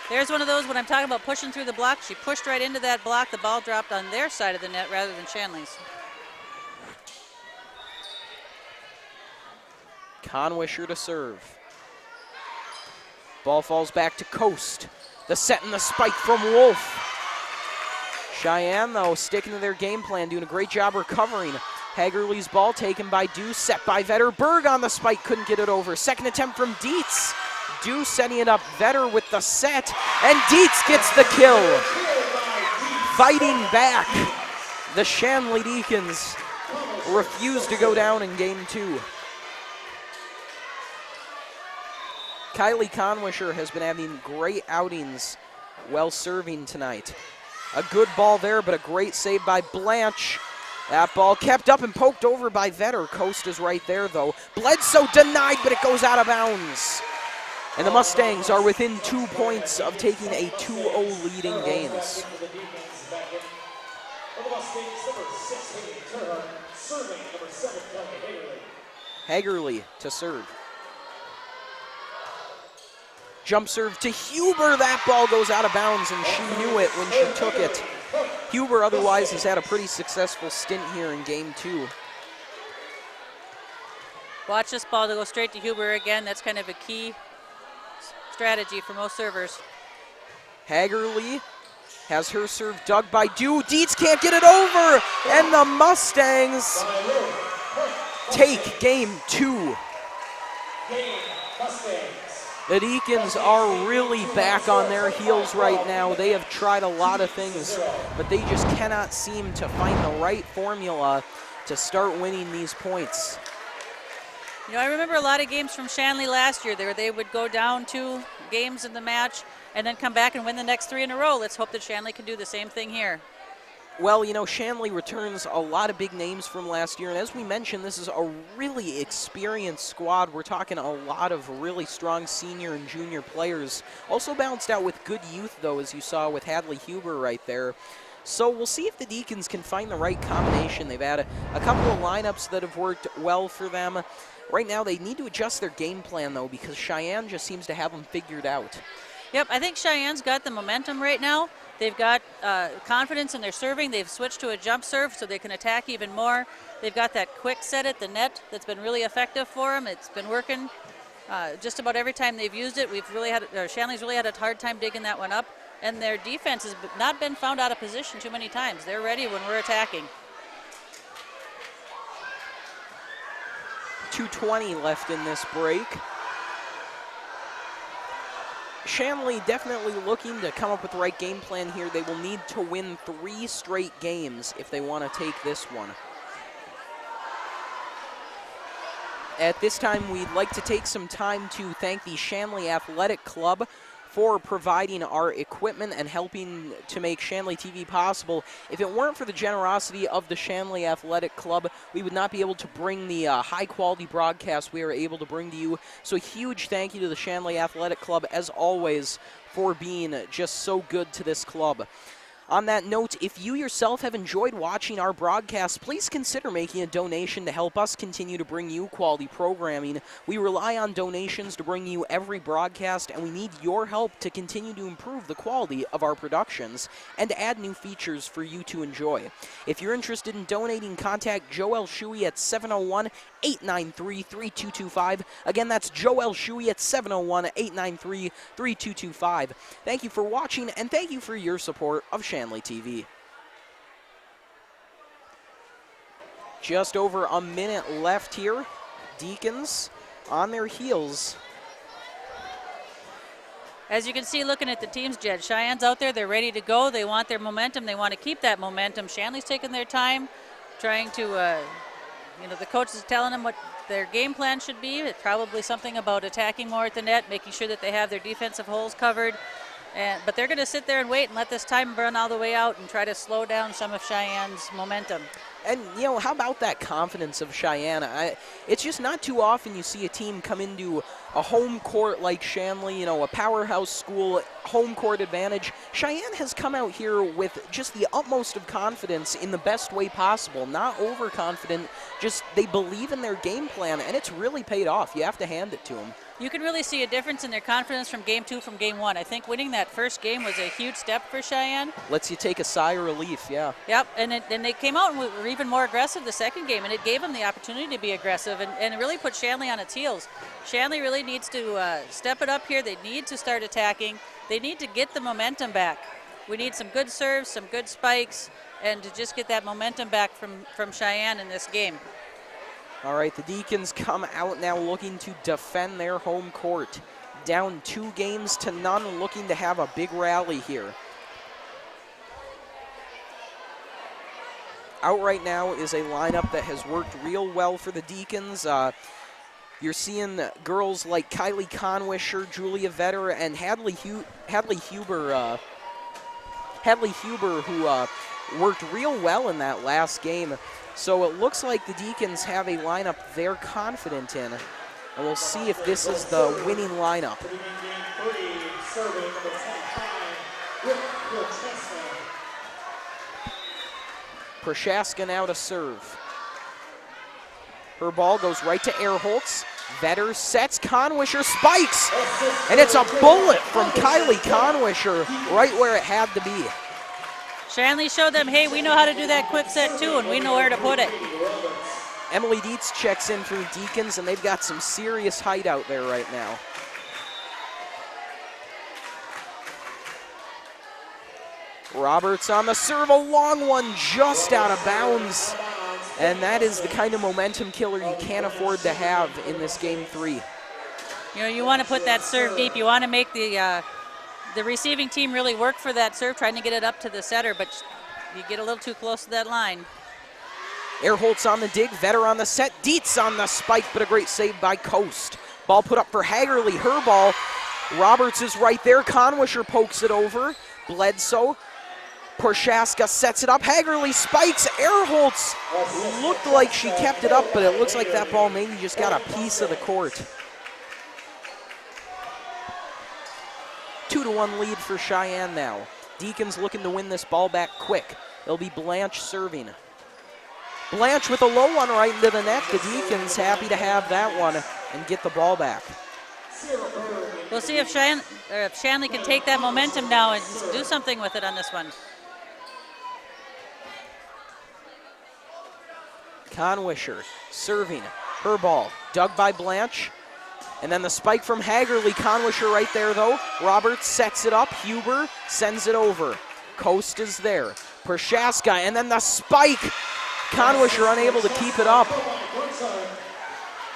There's one of those when I'm talking about pushing through the block. She pushed right into that block. The ball dropped on their side of the net rather than Shanley's. Conwisher to serve. Ball falls back to Coast. The set and the spike from Wolf. Cheyenne, though, sticking to their game plan, doing a great job recovering. Hagerly's ball taken by Dew, set by Vetter. Berg on the spike, couldn't get it over. Second attempt from Dietz. Dew setting it up, Vetter with the set, and Dietz gets the kill. Fighting back, the Shanley Deacons refuse to go down in game 2. Kylie Conwisher has been having great outings while serving tonight. A good ball there, but a great save by Blanche. That ball kept up and poked over by Vetter. Coast is right there, though. Bledsoe denied, but it goes out of bounds. And the Mustangs are within 2 points of taking a 2-0 lead in games. Hagerly to serve. Jump serve to Huber. That ball goes out of bounds, and she knew it when she took it. Huber otherwise has had a pretty successful stint here in game 2. Watch this ball to go straight to Huber again. That's kind of a key strategy for most servers. Hagerly has her serve dug by Dew. Dietz can't get it over, and the Mustangs take game 2. The Deacons are really back on their heels right now. They have tried a lot of things, but they just cannot seem to find the right formula to start winning these points. You know, I remember a lot of games from Shanley last year where they would go down 2 games in the match and then come back and win the next 3 in a row. Let's hope that Shanley can do the same thing here. Well, you know, Shanley returns a lot of big names from last year, and as we mentioned, this is a really experienced squad. We're talking a lot of really strong senior and junior players. Also balanced out with good youth, though, as you saw with Hadley Huber right there. So we'll see if the Deacons can find the right combination. They've had a couple of lineups that have worked well for them. Right now, they need to adjust their game plan, though, because Cheyenne just seems to have them figured out. Yep, I think Cheyenne's got the momentum right now. They've got confidence in their serving. They've switched to a jump serve so they can attack even more. They've got that quick set at the net that's been really effective for them. It's been working just about every time they've used it. Shanley's really had a hard time digging that one up. and their defense has not been found out of position too many times. They're ready when we're attacking. 2:20 left in this break. Shanley definitely looking to come up with the right game plan here. They will need to win 3 straight games if they want to take this one. At this time, we'd like to take some time to thank the Shanley Athletic Club for providing our equipment and helping to make Shanley TV possible. If it weren't for the generosity of the Shanley Athletic Club, we would not be able to bring the high-quality broadcast we are able to bring to you. So a huge thank you to the Shanley Athletic Club, as always, for being just so good to this club. On that note, if you yourself have enjoyed watching our broadcast, please consider making a donation to help us continue to bring you quality programming. We rely on donations to bring you every broadcast, and we need your help to continue to improve the quality of our productions and to add new features for you to enjoy. If you're interested in donating, contact Joel Shuey at 701-893-3225. Again, that's Joel Shuey at 701-893-3225. Thank you for watching, and thank you for your support of Shanley TV. Just over a minute left here. Deacons on their heels. As you can see, looking at the teams, Jed, Cheyenne's out there. They're ready to go. They want their momentum. They want to keep that momentum. Shanley's taking their time, trying to, the coach is telling them what their game plan should be. It's probably something about attacking more at the net, making sure that they have their defensive holes covered. But they're going to sit there and wait and let this time run all the way out and try to slow down some of Cheyenne's momentum. And, how about that confidence of Sheyenne? It's just not too often you see a team come into a home court like Shanley, a powerhouse school, home court advantage. Sheyenne has come out here with just the utmost of confidence in the best way possible, not overconfident, just they believe in their game plan, and it's really paid off. You have to hand it to them. You can really see a difference in their confidence from game 2 from game 1. I think winning that first game was a huge step for Sheyenne. Lets you take a sigh of relief, yeah. Yep, and they came out and were even more aggressive the second game, and it gave them the opportunity to be aggressive and really put Shanley on its heels. Shanley really needs to step it up here. They need to start attacking. They need to get the momentum back. We need some good serves, some good spikes, and to just get that momentum back from Sheyenne in this game. All right, the Deacons come out now looking to defend their home court. Down 2-0, looking to have a big rally here. Out right now is a lineup that has worked real well for the Deacons. You're seeing girls like Kylie Conwisher, Julia Vetter, and Hadley Huber, who worked real well in that last game. So it looks like the Deacons have a lineup they're confident in. And we'll see if this is the winning lineup. Prochaska now to serve. Her ball goes right to Ehrholtz. Vetter sets, Conwisher spikes, and it's a bullet from Kylie Conwisher right where it had to be. Shanley showed them, hey, we know how to do that quick set too, and we know where to put it. Emily Dietz checks in for the Deacons, and they've got some serious height out there right now. Roberts on the serve, a long one just out of bounds. And that is the kind of momentum killer you can't afford to have in this game 3. You want to put that serve deep. You want to make the receiving team really work for that serve, trying to get it up to the setter, but you get a little too close to that line. Ehrholtz on the dig, Vetter on the set, Dietz on the spike, but a great save by Coast. Ball put up for Hagerly, her ball. Roberts is right there, Conwisher pokes it over. Bledsoe, Prochaska sets it up, Hagerly spikes, Ehrholtz looked like she kept it up, but it looks like that ball maybe just got a piece of the court. 2-1 lead for Sheyenne now. Deacons looking to win this ball back quick. It'll be Blanche serving. Blanche with a low one right into the net. The Deacons happy to have that one and get the ball back. We'll see if Shanley can take that momentum now and do something with it on this one. Conwisher serving. Her ball dug by Blanche. And then the spike from Hagerly. Conwisher right there, though. Roberts sets it up. Huber sends it over. Coast is there. Prochaska, and then the spike. Conwisher unable to keep it up.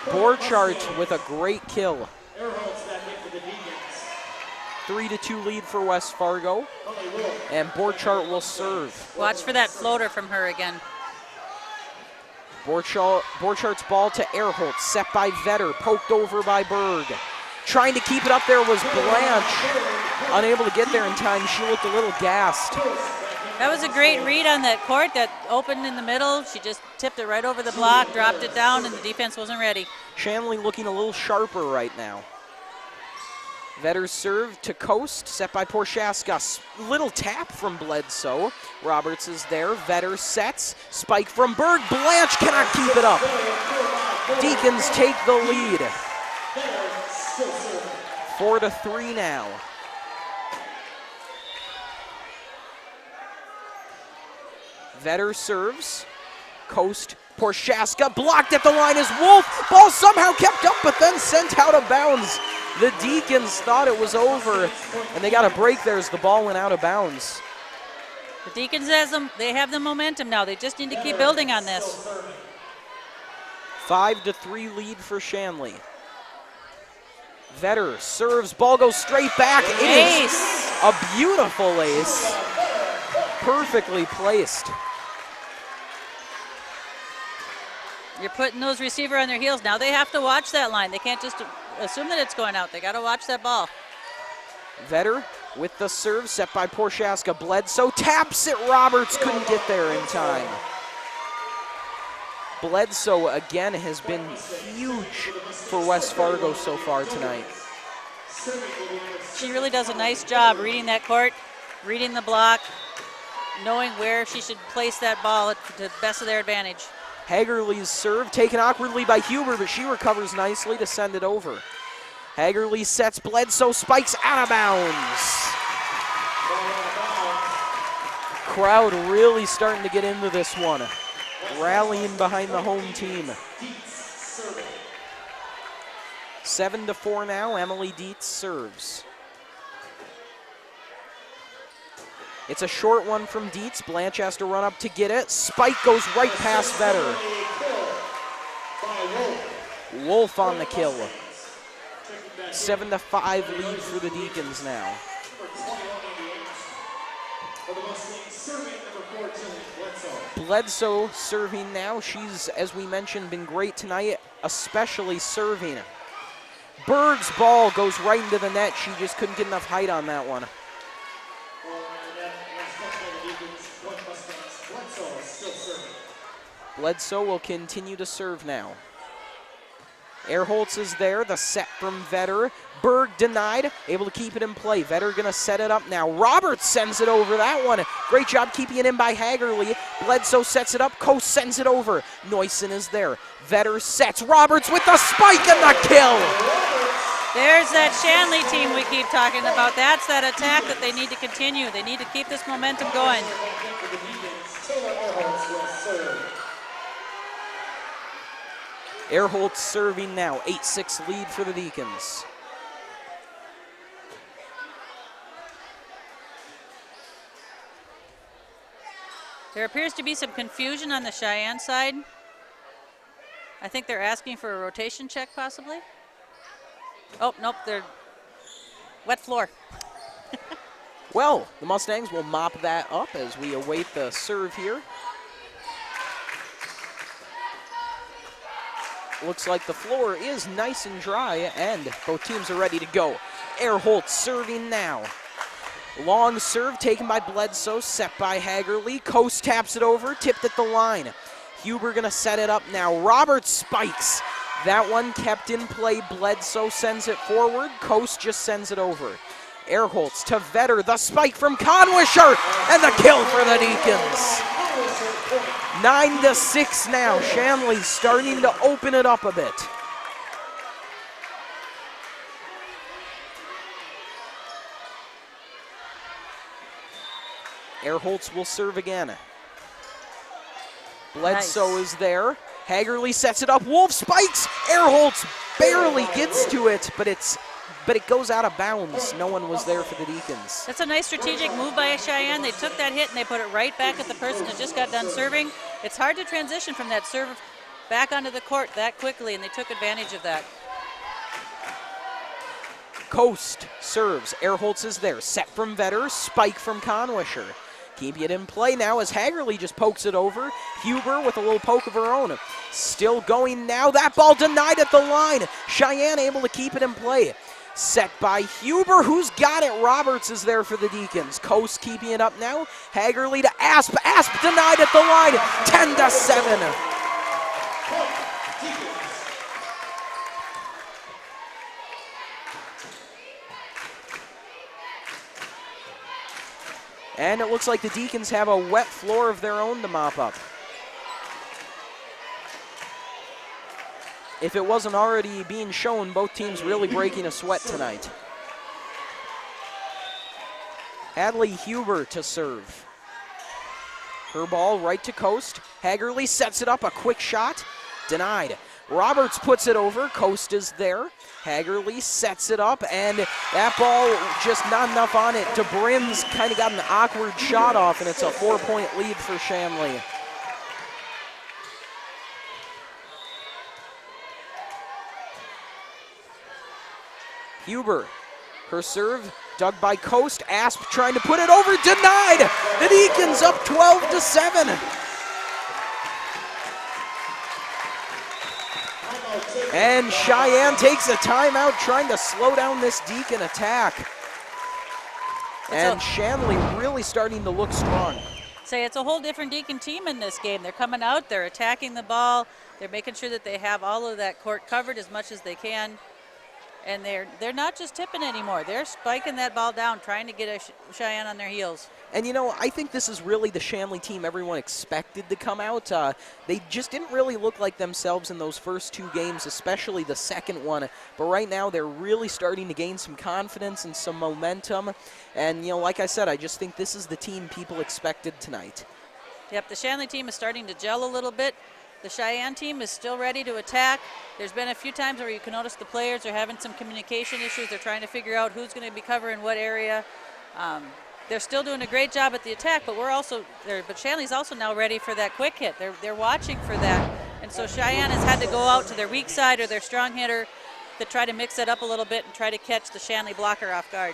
Borchardt with a great kill. 3-2 lead for West Fargo. And Borchardt will serve. Watch for that floater from her again. Borchardt's ball to Ehrholtz, set by Vetter, poked over by Berg. Trying to keep it up there was Blanche. Unable to get there in time. She looked a little gassed. That was a great read on that court that opened in the middle. She just tipped it right over the block, dropped it down, and the defense wasn't ready. Shanley looking a little sharper right now. Vetter's serve to Coast, set by Prochaska. Little tap from Bledsoe. Roberts is there. Vetter sets. Spike from Berg. Blanche cannot keep it up. Deacons take the lead. 4-3 now. Vetter serves. Coast, Prochaska blocked at the line as Wolf. Ball somehow kept up, but then sent out of bounds. The Deacons thought it was over, and they got a break there as the ball went out of bounds. The Deacons they have the momentum now. They just need to keep building on this. 5-3 lead for Shanley. Vetter serves, ball goes straight back. It is a beautiful ace. Perfectly placed. You're putting those receivers on their heels. Now they have to watch that line. They can't just assume that it's going out. They got to watch that ball. Vetter with the serve, set by Prochaska. Bledsoe taps it. Roberts couldn't get there in time. Bledsoe, again, has been huge for West Fargo so far tonight. She really does a nice job reading that court, reading the block, knowing where she should place that ball to the best of their advantage. Hagerly's serve taken awkwardly by Huber, but she recovers nicely to send it over. Hagerly sets, Bledsoe spikes out of bounds. Crowd really starting to get into this one, rallying behind the home team. 7-4 now, Emily Dietz serves. It's a short one from Dietz. Blanche has to run up to get it. Spike goes right past Vetter. Wolf on the kill. 7-5 lead for the Deacons now. Bledsoe serving now. She's, as we mentioned, been great tonight, especially serving. Berg's ball goes right into the net. She just couldn't get enough height on that one. Bledsoe will continue to serve now. Ehrholtz is there, the set from Vetter. Berg denied, able to keep it in play. Vetter gonna set it up now. Roberts sends it over that one. Great job keeping it in by Hagerly. Bledsoe sets it up, Coast sends it over. Neusen is there. Vetter sets, Roberts with the spike and the kill. There's that Shanley team we keep talking about. That's that attack that they need to continue. They need to keep this momentum going. Ehrholtz serving now, 8-6 lead for the Deacons. There appears to be some confusion on the Sheyenne side. I think they're asking for a rotation check possibly. Oh, nope, they're wet floor. Well, the Mustangs will mop that up as we await the serve here. Looks like the floor is nice and dry, and both teams are ready to go. Ehrholtz serving now. Long serve taken by Bledsoe, set by Hagerly. Coast taps it over, tipped at the line. Huber gonna set it up now. Roberts spikes. That one kept in play. Bledsoe sends it forward. Coast just sends it over. Ehrholtz to Vetter, the spike from Conwisher, and the kill for the Deacons. 9-6 now. Shanley starting to open it up a bit. Ehrholtz will serve again. Bledsoe is there. Hagerly sets it up. Wolf spikes. Ehrholtz barely gets to it, but it goes out of bounds. No one was there for the Deacons. That's a nice strategic move by Sheyenne. They took that hit and they put it right back at the person that just got done serving. It's hard to transition from that serve back onto the court that quickly, and they took advantage of that. Coast serves. Erholtz is there. Set from Vetter. Spike from Conwisher. Keeping it in play now as Hagerly just pokes it over. Huber with a little poke of her own. Still going now. That ball denied at the line. Sheyenne able to keep it in play. Set by Huber, who's got it. Roberts is there for the Deacons. Coast keeping it up now. Hagerly to Asp. Asp denied at the line. 10-7. And it looks like the Deacons have a wet floor of their own to mop up. If it wasn't already being shown, both teams really breaking a sweat tonight. Hadley Huber to serve. Her ball right to Coast. Hagerly sets it up, a quick shot. Denied. Roberts puts it over. Coast is there. Hagerly sets it up, and that ball just not enough on it. DeBrim's kind of got an awkward shot off, and it's a 4-point lead for Shanley. Huber, her serve, dug by Coast. Asp trying to put it over, denied. The Deacons up 12-7. And Sheyenne takes a timeout trying to slow down this Deacon attack. And Shanley really starting to look strong. Say it's a whole different Deacon team in this game. They're coming out, they're attacking the ball, they're making sure that they have all of that court covered as much as they can. And they're not just tipping anymore. They're spiking that ball down, trying to get a Sheyenne on their heels. And, you know, I think this is really the Shanley team everyone expected to come out. They just didn't really look like themselves in those first two games, especially the second one. But right now they're really starting to gain some confidence and some momentum. And, you know, like I said, I just think this is the team people expected tonight. Yep, the Shanley team is starting to gel a little bit. The Sheyenne team is still ready to attack. There's been a few times where you can notice the players are having some communication issues. They're trying to figure out who's going to be covering what area. They're still doing a great job at the attack, but but Shanley's also now ready for that quick hit. They're watching for that, and so Sheyenne has had to go out to their weak side or their strong hitter to try to mix it up a little bit and try to catch the Shanley blocker off guard.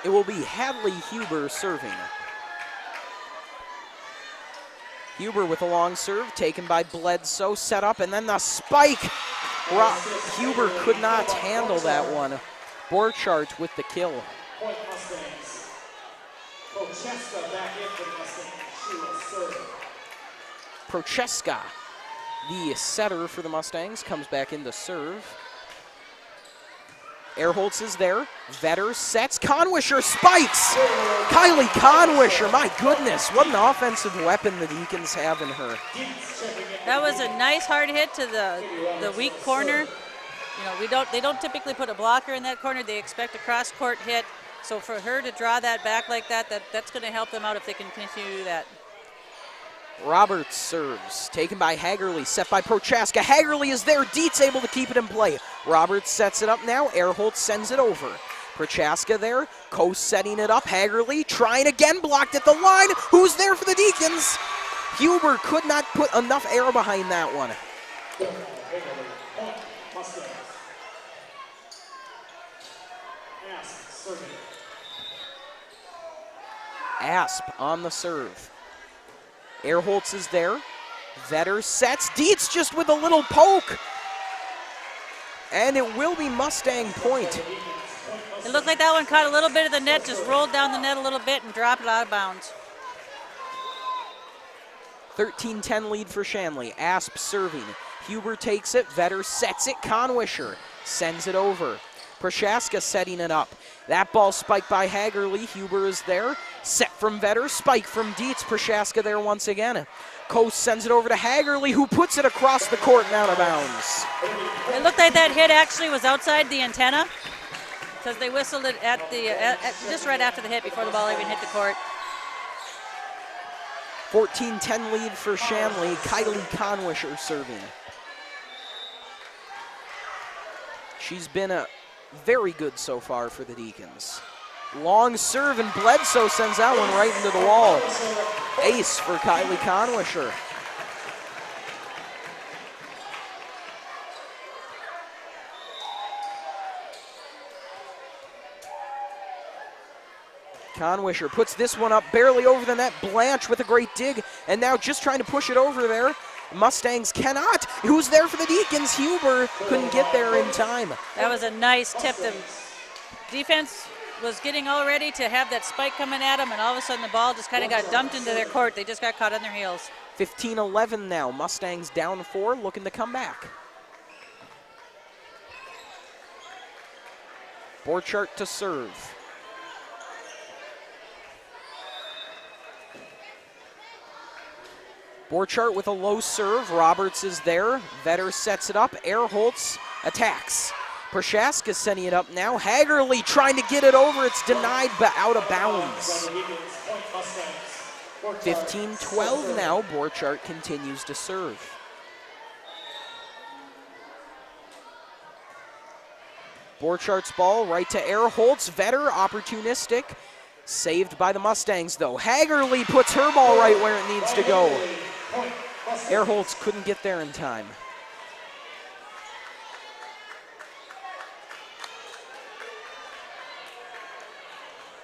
It will be Hadley Huber serving. Huber with a long serve, taken by Bledsoe, set up, and then the spike. Huber could not handle that one. Borchardt with the kill. Point Mustangs. Prochaska back in for the Mustangs. She will serve. Prochaska, the setter for the Mustangs, comes back in to serve. Erholtz is there. Vetter sets. Conwisher spikes. Kylie Conwisher, my goodness, what an offensive weapon the Deacons have in her. That was a nice hard hit to the weak corner. You know, they don't typically put a blocker in that corner. They expect a cross-court hit. So for her to draw that back like that's going to help them out if they can continue to do that. Roberts serves, taken by Hagerly, set by Prochaska. Hagerly is there, Dietz able to keep it in play. Roberts sets it up now, Erholtz sends it over. Prochaska there, Coast setting it up, Hagerly trying again, blocked at the line. Who's there for the Deacons? Huber could not put enough air behind that one. Asp on the serve. Erholtz is there. Vetter sets. Dietz just with a little poke. And it will be Mustang point. It looked like that one caught a little bit of the net, just rolled down the net a little bit and dropped it out of bounds. 13-10 lead for Shanley. Asp serving. Huber takes it. Vetter sets it. Conwisher sends it over. Prochaska setting it up. That ball spiked by Hagerly. Huber is there. Set from Vetter. Spike from Dietz. Prochaska there once again. Coast sends it over to Hagerly, who puts it across the court and out of bounds. It looked like that hit actually was outside the antenna because they whistled it at just right after the hit before the ball even hit the court. 14-10 lead for Shanley. Kylie Conwisher serving. She's been very good so far for the Deacons. Long serve, and Bledsoe sends that one right into the wall. Ace for Kylie Conwisher. Conwisher puts this one up barely over the net. Blanche with a great dig, and now just trying to push it over there. Mustangs cannot. Who's there for the Deacons? Huber couldn't get there in time. That was a nice tip. The defense was getting all ready to have that spike coming at them, and all of a sudden the ball just kind of got dumped into their court. They just got caught on their heels. 15-11 now. Mustangs down 4, looking to come back. Borchardt to serve. Borchardt with a low serve. Roberts is there. Vetter sets it up. Erholtz attacks. Prochaska sending it up now. Hagerly trying to get it over. It's denied, but out of bounds. 15-12 now. Borchardt continues to serve. Borchardt's ball right to Erholtz. Vetter opportunistic. Saved by the Mustangs, though. Hagerly puts her ball right where it needs to go. Erholtz couldn't get there in time.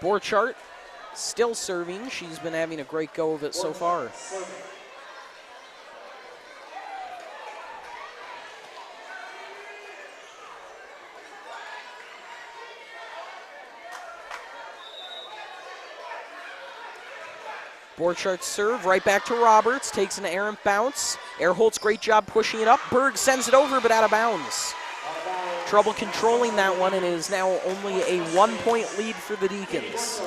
Borchardt still serving. She's been having a great go of it so far. Borchardt's serve right back to Roberts. Takes an errant bounce. Erholtz, great job pushing it up. Berg sends it over, but out of bounds. Trouble controlling that one, and it is now only a 1-point lead for the Deacons.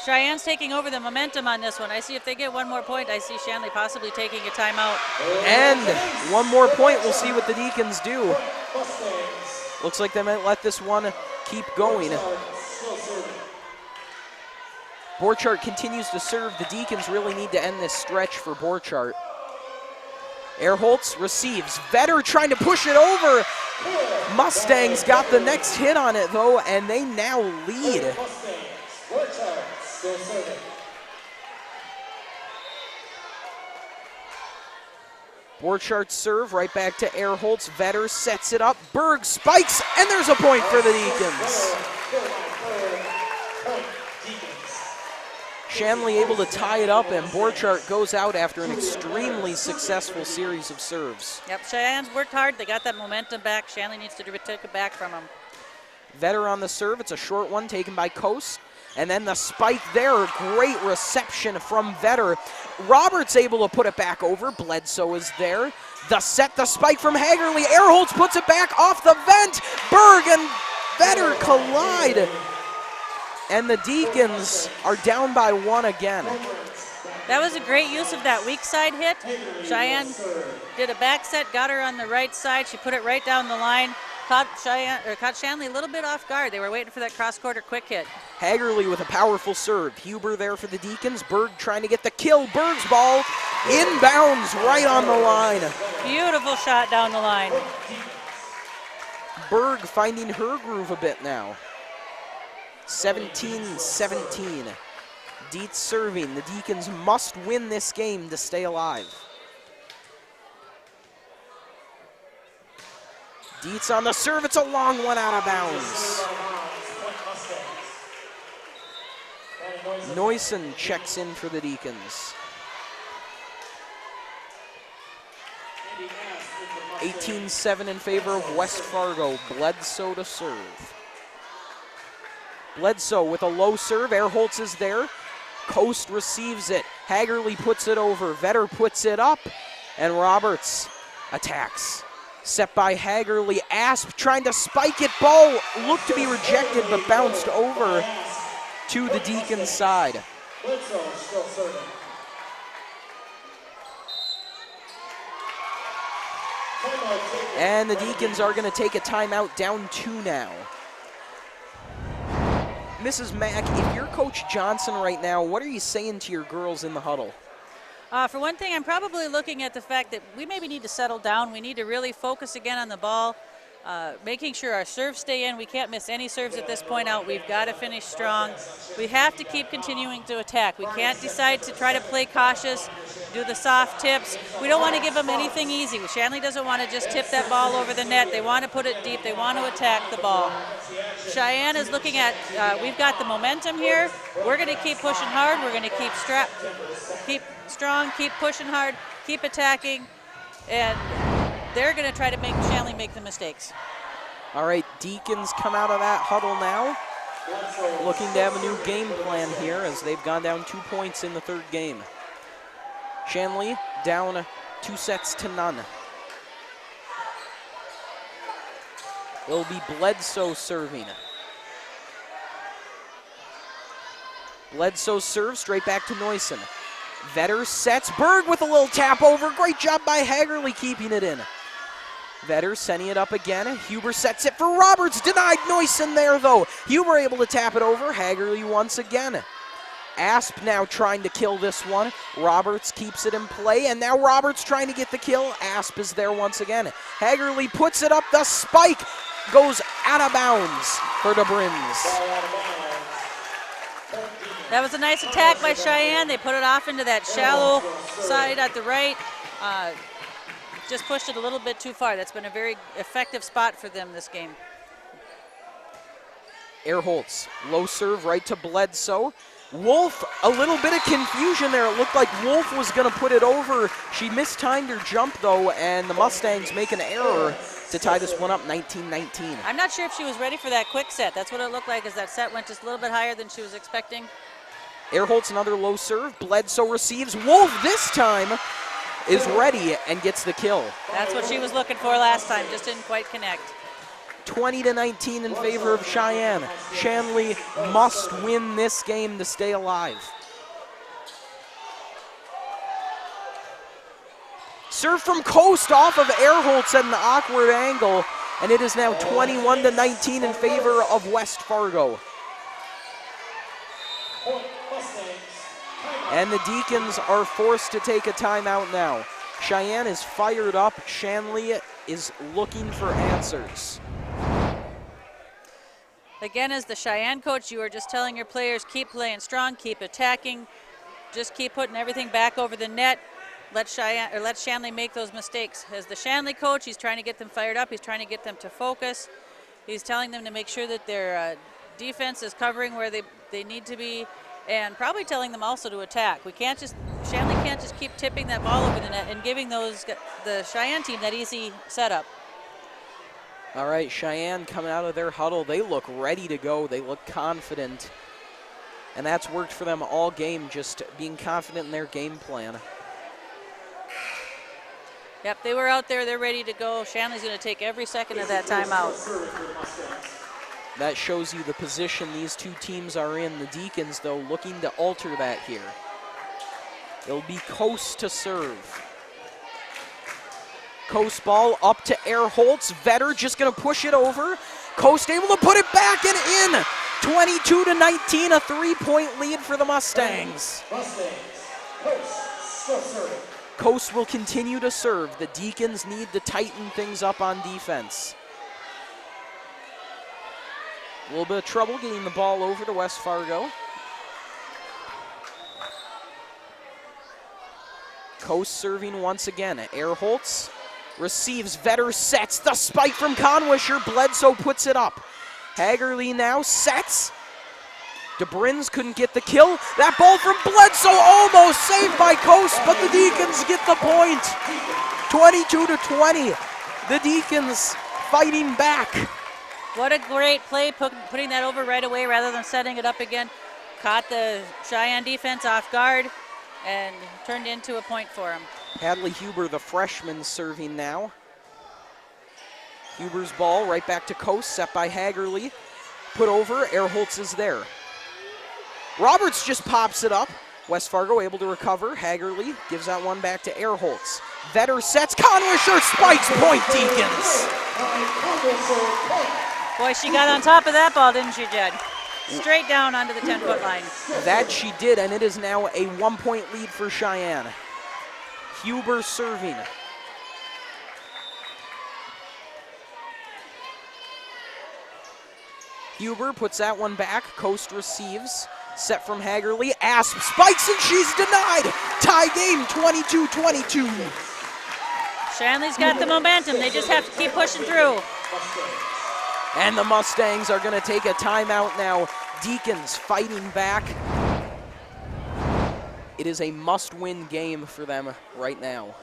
Cheyenne's taking over the momentum on this one. I see if they get one more point, I see Shanley possibly taking a timeout. And one more point, we'll see what the Deacons do. Looks like they might let this one keep going. Borchardt continues to serve. The Deacons really need to end this stretch for Borchardt. Erholtz receives. Vetter trying to push it over. Mustangs got the next hit on it, though, and they now lead. Borchardt's serve right back to Erholtz. Vetter sets it up. Berg spikes, and there's a point for the Deacons. Shanley able to tie it up, and Borchardt goes out after an extremely successful series of serves. Yep, Cheyenne's worked hard. They got that momentum back. Shanley needs to take it back from them. Vetter on the serve. It's a short one taken by Coast. And then the spike there. Great reception from Vetter. Roberts able to put it back over. Bledsoe is there. The set, the spike from Hagerly. Erholtz puts it back off the vent. Berg and Vetter collide. And the Deacons are down by 1 again. That was a great use of that weak side hit. Cheyenne did a back set, got her on the right side. She put it right down the line. Caught Shanley a little bit off guard. They were waiting for that cross-quarter quick hit. Hagerly with a powerful serve. Huber there for the Deacons. Berg trying to get the kill. Berg's ball inbounds right on the line. Beautiful shot down the line. Berg finding her groove a bit now. 17-17. Dietz serving. The Deacons must win this game to stay alive. Dietz on the serve. It's a long one out of bounds. Neusen checks in for the Deacons. 18-7 in favor of West Fargo. Bledsoe to serve. Bledsoe with a low serve. Erholtz is there. Coast receives it. Hagerly puts it over. Vetter puts it up. And Roberts attacks. Set by Hagerly. Asp trying to spike it. Ball looked to be rejected, but bounced over to the Deacons side. And the Deacons are going to take a timeout, down 2 now. Mrs. Mack, if you're Coach Johnson right now, what are you saying to your girls in the huddle? For one thing, I'm probably looking at the fact that we maybe need to settle down. We need to really focus again on the ball. making sure our serves stay in. We can't miss any serves at this point out. We've got to finish strong. We have to keep continuing to attack. We can't decide to try to play cautious, do the soft tips. We don't want to give them anything easy. Shanley doesn't want to just tip that ball over the net. They want to put it deep. They want to attack the ball. Cheyenne is looking at, we've got the momentum here. We're going to keep pushing hard. We're going to keep strong, keep pushing hard, keep attacking, and they're going to try to make Shanley make the mistakes. All right, Deacons come out of that huddle now, looking to have a new game plan here as they've gone down 2 points in the third game. Shanley down 2-0. It'll be Bledsoe serving. Bledsoe serves straight back to Neusen. Vetter sets. Berg with a little tap over. Great job by Hagerly keeping it in. Vetter sending it up again. Huber sets it for Roberts. Denied Neusen there, though. Huber able to tap it over. Hagerly once again. Asp now trying to kill this one. Roberts keeps it in play, and now Roberts trying to get the kill. Asp is there once again. Hagerly puts it up. The spike goes out of bounds for the Brims. That was a nice attack by Cheyenne. They put it off into that shallow side at the right. Just pushed it a little bit too far. That's been a very effective spot for them this game. Erholtz, low serve right to Bledsoe. Wolf, a little bit of confusion there. It looked like Wolf was going to put it over. She mistimed her jump, though, and the Mustangs make an error to tie this one up 19-19. I'm not sure if she was ready for that quick set. That's what it looked like, as that set went just a little bit higher than she was expecting. Erholtz, another low serve. Bledsoe receives. Wolf this time is ready and gets the kill. That's what she was looking for last time, just didn't quite connect. 20-19 in favor of Cheyenne. Shanley must win this game to stay alive. Serve from Coast off of Erholtz at an awkward angle, and it is now 21-19 in favor of West Fargo. And the Deacons are forced to take a timeout now. Cheyenne is fired up. Shanley is looking for answers. Again, as the Cheyenne coach, you are just telling your players, keep playing strong, keep attacking, just keep putting everything back over the net. Let Shanley make those mistakes. As the Shanley coach, he's trying to get them fired up. He's trying to get them to focus. He's telling them to make sure that their defense is covering where they need to be, and probably telling them also to attack. Shanley can't just keep tipping that ball over the net and giving the Cheyenne team that easy setup. All right, Cheyenne coming out of their huddle. They look ready to go. They look confident. And that's worked for them all game, just being confident in their game plan. Yep, they were out there. They're ready to go. Shanley's going to take every second of that timeout. That shows you the position these two teams are in. The Deacons, though, looking to alter that here. It'll be Coast to serve. Coast ball up to Erholtz. Vetter just going to push it over. Coast able to put it back and in. 22-19, a 3-point lead for the Mustangs. Coast will continue to serve. The Deacons need to tighten things up on defense. A little bit of trouble getting the ball over to West Fargo. Coast serving once again. Erholtz receives. Vetter sets. The spike from Conwisher. Bledsoe puts it up. Hagerly now sets. DeBrins couldn't get the kill. That ball from Bledsoe almost saved by Coast, but the Deacons get the point. 22-20. The Deacons fighting back. What a great play, putting that over right away rather than setting it up again. Caught the Cheyenne defense off guard and turned into a point for him. Hadley Huber, the freshman, serving now. Huber's ball right back to Coast, set by Hagerly. Put over, Erholtz is there. Roberts just pops it up. West Fargo able to recover. Hagerly gives that one back to Erholtz. Vetter sets, Conwisher spikes, point Deacons. Boy, she got on top of that ball, didn't she, Jed? Straight down onto the 10-foot line. That she did, and it is now a 1-point lead for Cheyenne. Huber serving. Huber puts that one back. Coast receives. Set from Hagerly. Asp spikes and she's denied. Tie game 22-22. Shanley's got the momentum. They just have to keep pushing through. And the Mustangs are going to take a timeout now. Deacons fighting back. It is a must-win game for them right now.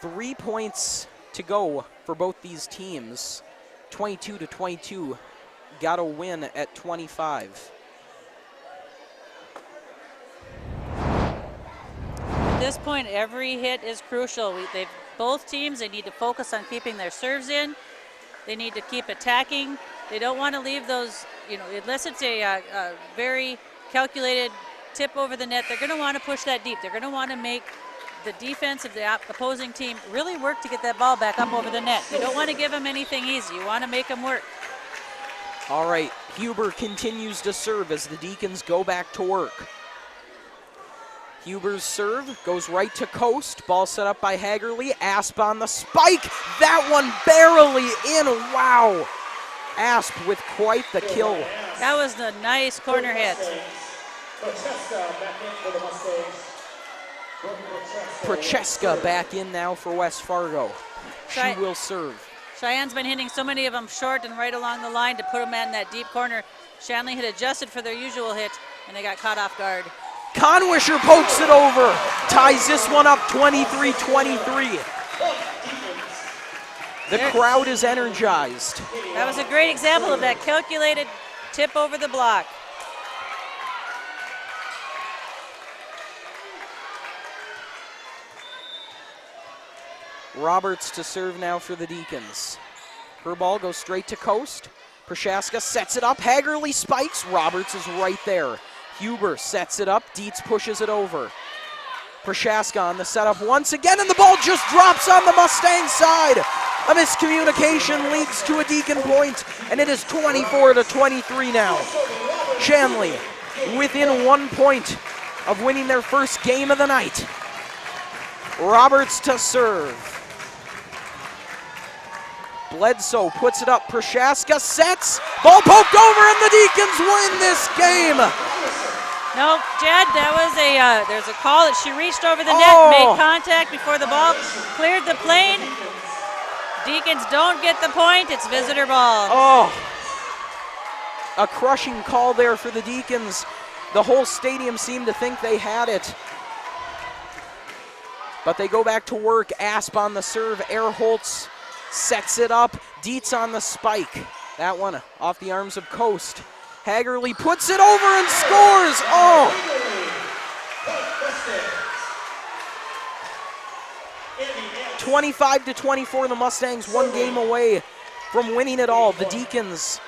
Three points to go for both these teams. 22-22. Got to win at 25. At this point, every hit is crucial. Both teams, they need to focus on keeping their serves in. They need to keep attacking. They don't want to leave those, unless it's a very calculated tip over the net, they're going to want to push that deep. They're going to want to make the defense of the opposing team really work to get that ball back up over the net. You don't want to give them anything easy. You want to make them work. All right, Huber continues to serve as the Deacons go back to work. Huber's serve goes right to Coast. Ball set up by Hagerly. Asp on the spike. That one barely in. Wow. Asp with quite the kill. That was the nice corner hit. Prochaska back in now for West Fargo. She will serve. Cheyenne's been hitting so many of them short and right along the line to put them in that deep corner. Shanley had adjusted for their usual hit, and they got caught off guard. Conwisher pokes it over. Ties this one up 23-23. The crowd is energized. That was a great example of that calculated tip over the block. Roberts to serve now for the Deacons. Her ball goes straight to Coast. Prochaska sets it up. Hagerly spikes. Roberts is right there. Huber sets it up. Dietz pushes it over. Prochaska on the setup once again, and the ball just drops on the Mustang side. A miscommunication leads to a Deacon point, and it is 24-23 now. Shanley within 1 point of winning their first game of the night. Roberts to serve. Bledsoe puts it up. Prochaska sets. Ball poked over, and the Deacons win this game. No, Jed, that was there's a call that she reached over the net, made contact before the ball cleared the plane. Deacons don't get the point. It's visitor ball. Oh, a crushing call there for the Deacons. The whole stadium seemed to think they had it. But they go back to work. Asp on the serve. Erholtz sets it up. Dietz on the spike. That one off the arms of Coast. Hagerly puts it over and scores. Oh! 25-24, the Mustangs 1 game away from winning it all. The Deacons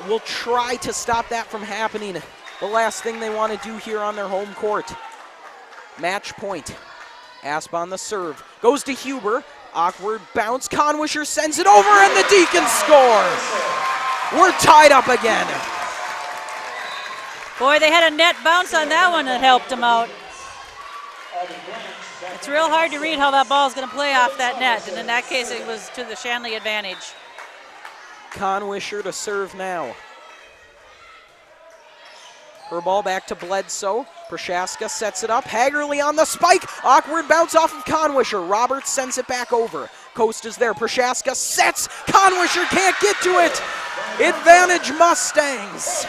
will try to stop that from happening. The last thing they want to do here on their home court. Match point. Asp on the serve. Goes to Huber. Awkward bounce. Conwisher sends it over, and the Deacons score. We're tied up again. Boy, they had a net bounce on that one that helped them out. It's real hard to read how that ball is going to play off that net, and in that case, it was to the Shanley advantage. Conwisher to serve now. Her ball back to Bledsoe. Prochaska sets it up. Hagerly on the spike. Awkward bounce off of Conwisher. Roberts sends it back over. Coast is there. Prochaska sets. Conwisher can't get to it. Advantage Mustangs.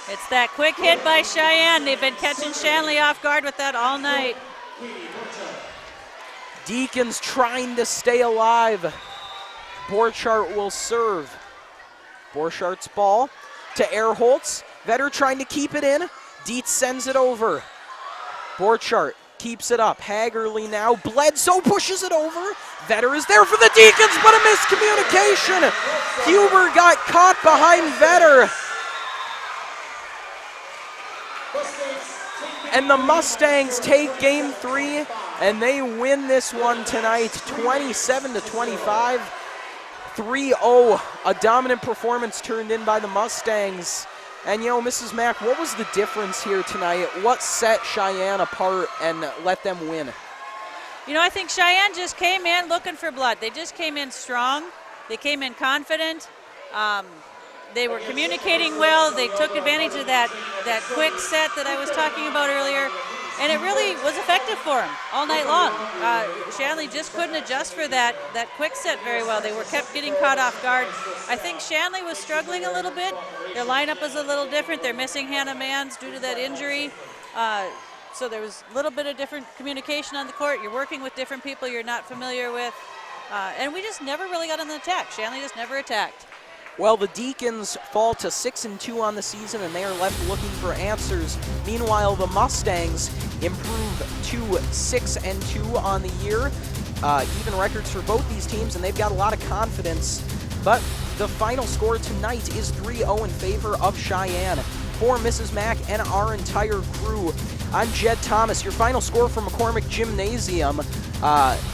It's that quick hit by Sheyenne. They've been catching Shanley off guard with that all night. Deacons trying to stay alive. Borchardt will serve. Borchardt's ball to Erholtz. Vetter trying to keep it in. Dietz sends it over. Borchardt keeps it up. Hagerly now. Bledsoe pushes it over. Vetter is there for the Deacons, but a miscommunication. Huber got caught behind Vetter. And the Mustangs take game 3, and they win this one tonight, 27-25. 3-0, a dominant performance turned in by the Mustangs. And, Mrs. Mack, what was the difference here tonight? What set Cheyenne apart and let them win? I think Cheyenne just came in looking for blood. They just came in strong. They came in confident. They were communicating well. They took advantage of that quick set that I was talking about earlier, and it really was effective for them all night long. Shanley just couldn't adjust for that quick set very well. They were kept getting caught off guard. I think Shanley was struggling a little bit. Their lineup was a little different. They're missing Hannah Manns due to that injury. So there was a little bit of different communication on the court. You're working with different people you're not familiar with. And we just never really got on the attack. Shanley just never attacked. Well, the Deacons fall to 6-2 on the season, and they are left looking for answers. Meanwhile, the Mustangs improve to 6-2 on the year. Even records for both these teams, and they've got a lot of confidence. But the final score tonight is 3-0 in favor of Cheyenne. For Mrs. Mack and our entire crew, I'm Jed Thomas. Your final score from McCormick Gymnasium,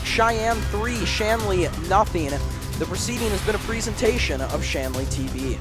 Cheyenne 3, Shanley 0. The proceeding has been a presentation of Shanley TV.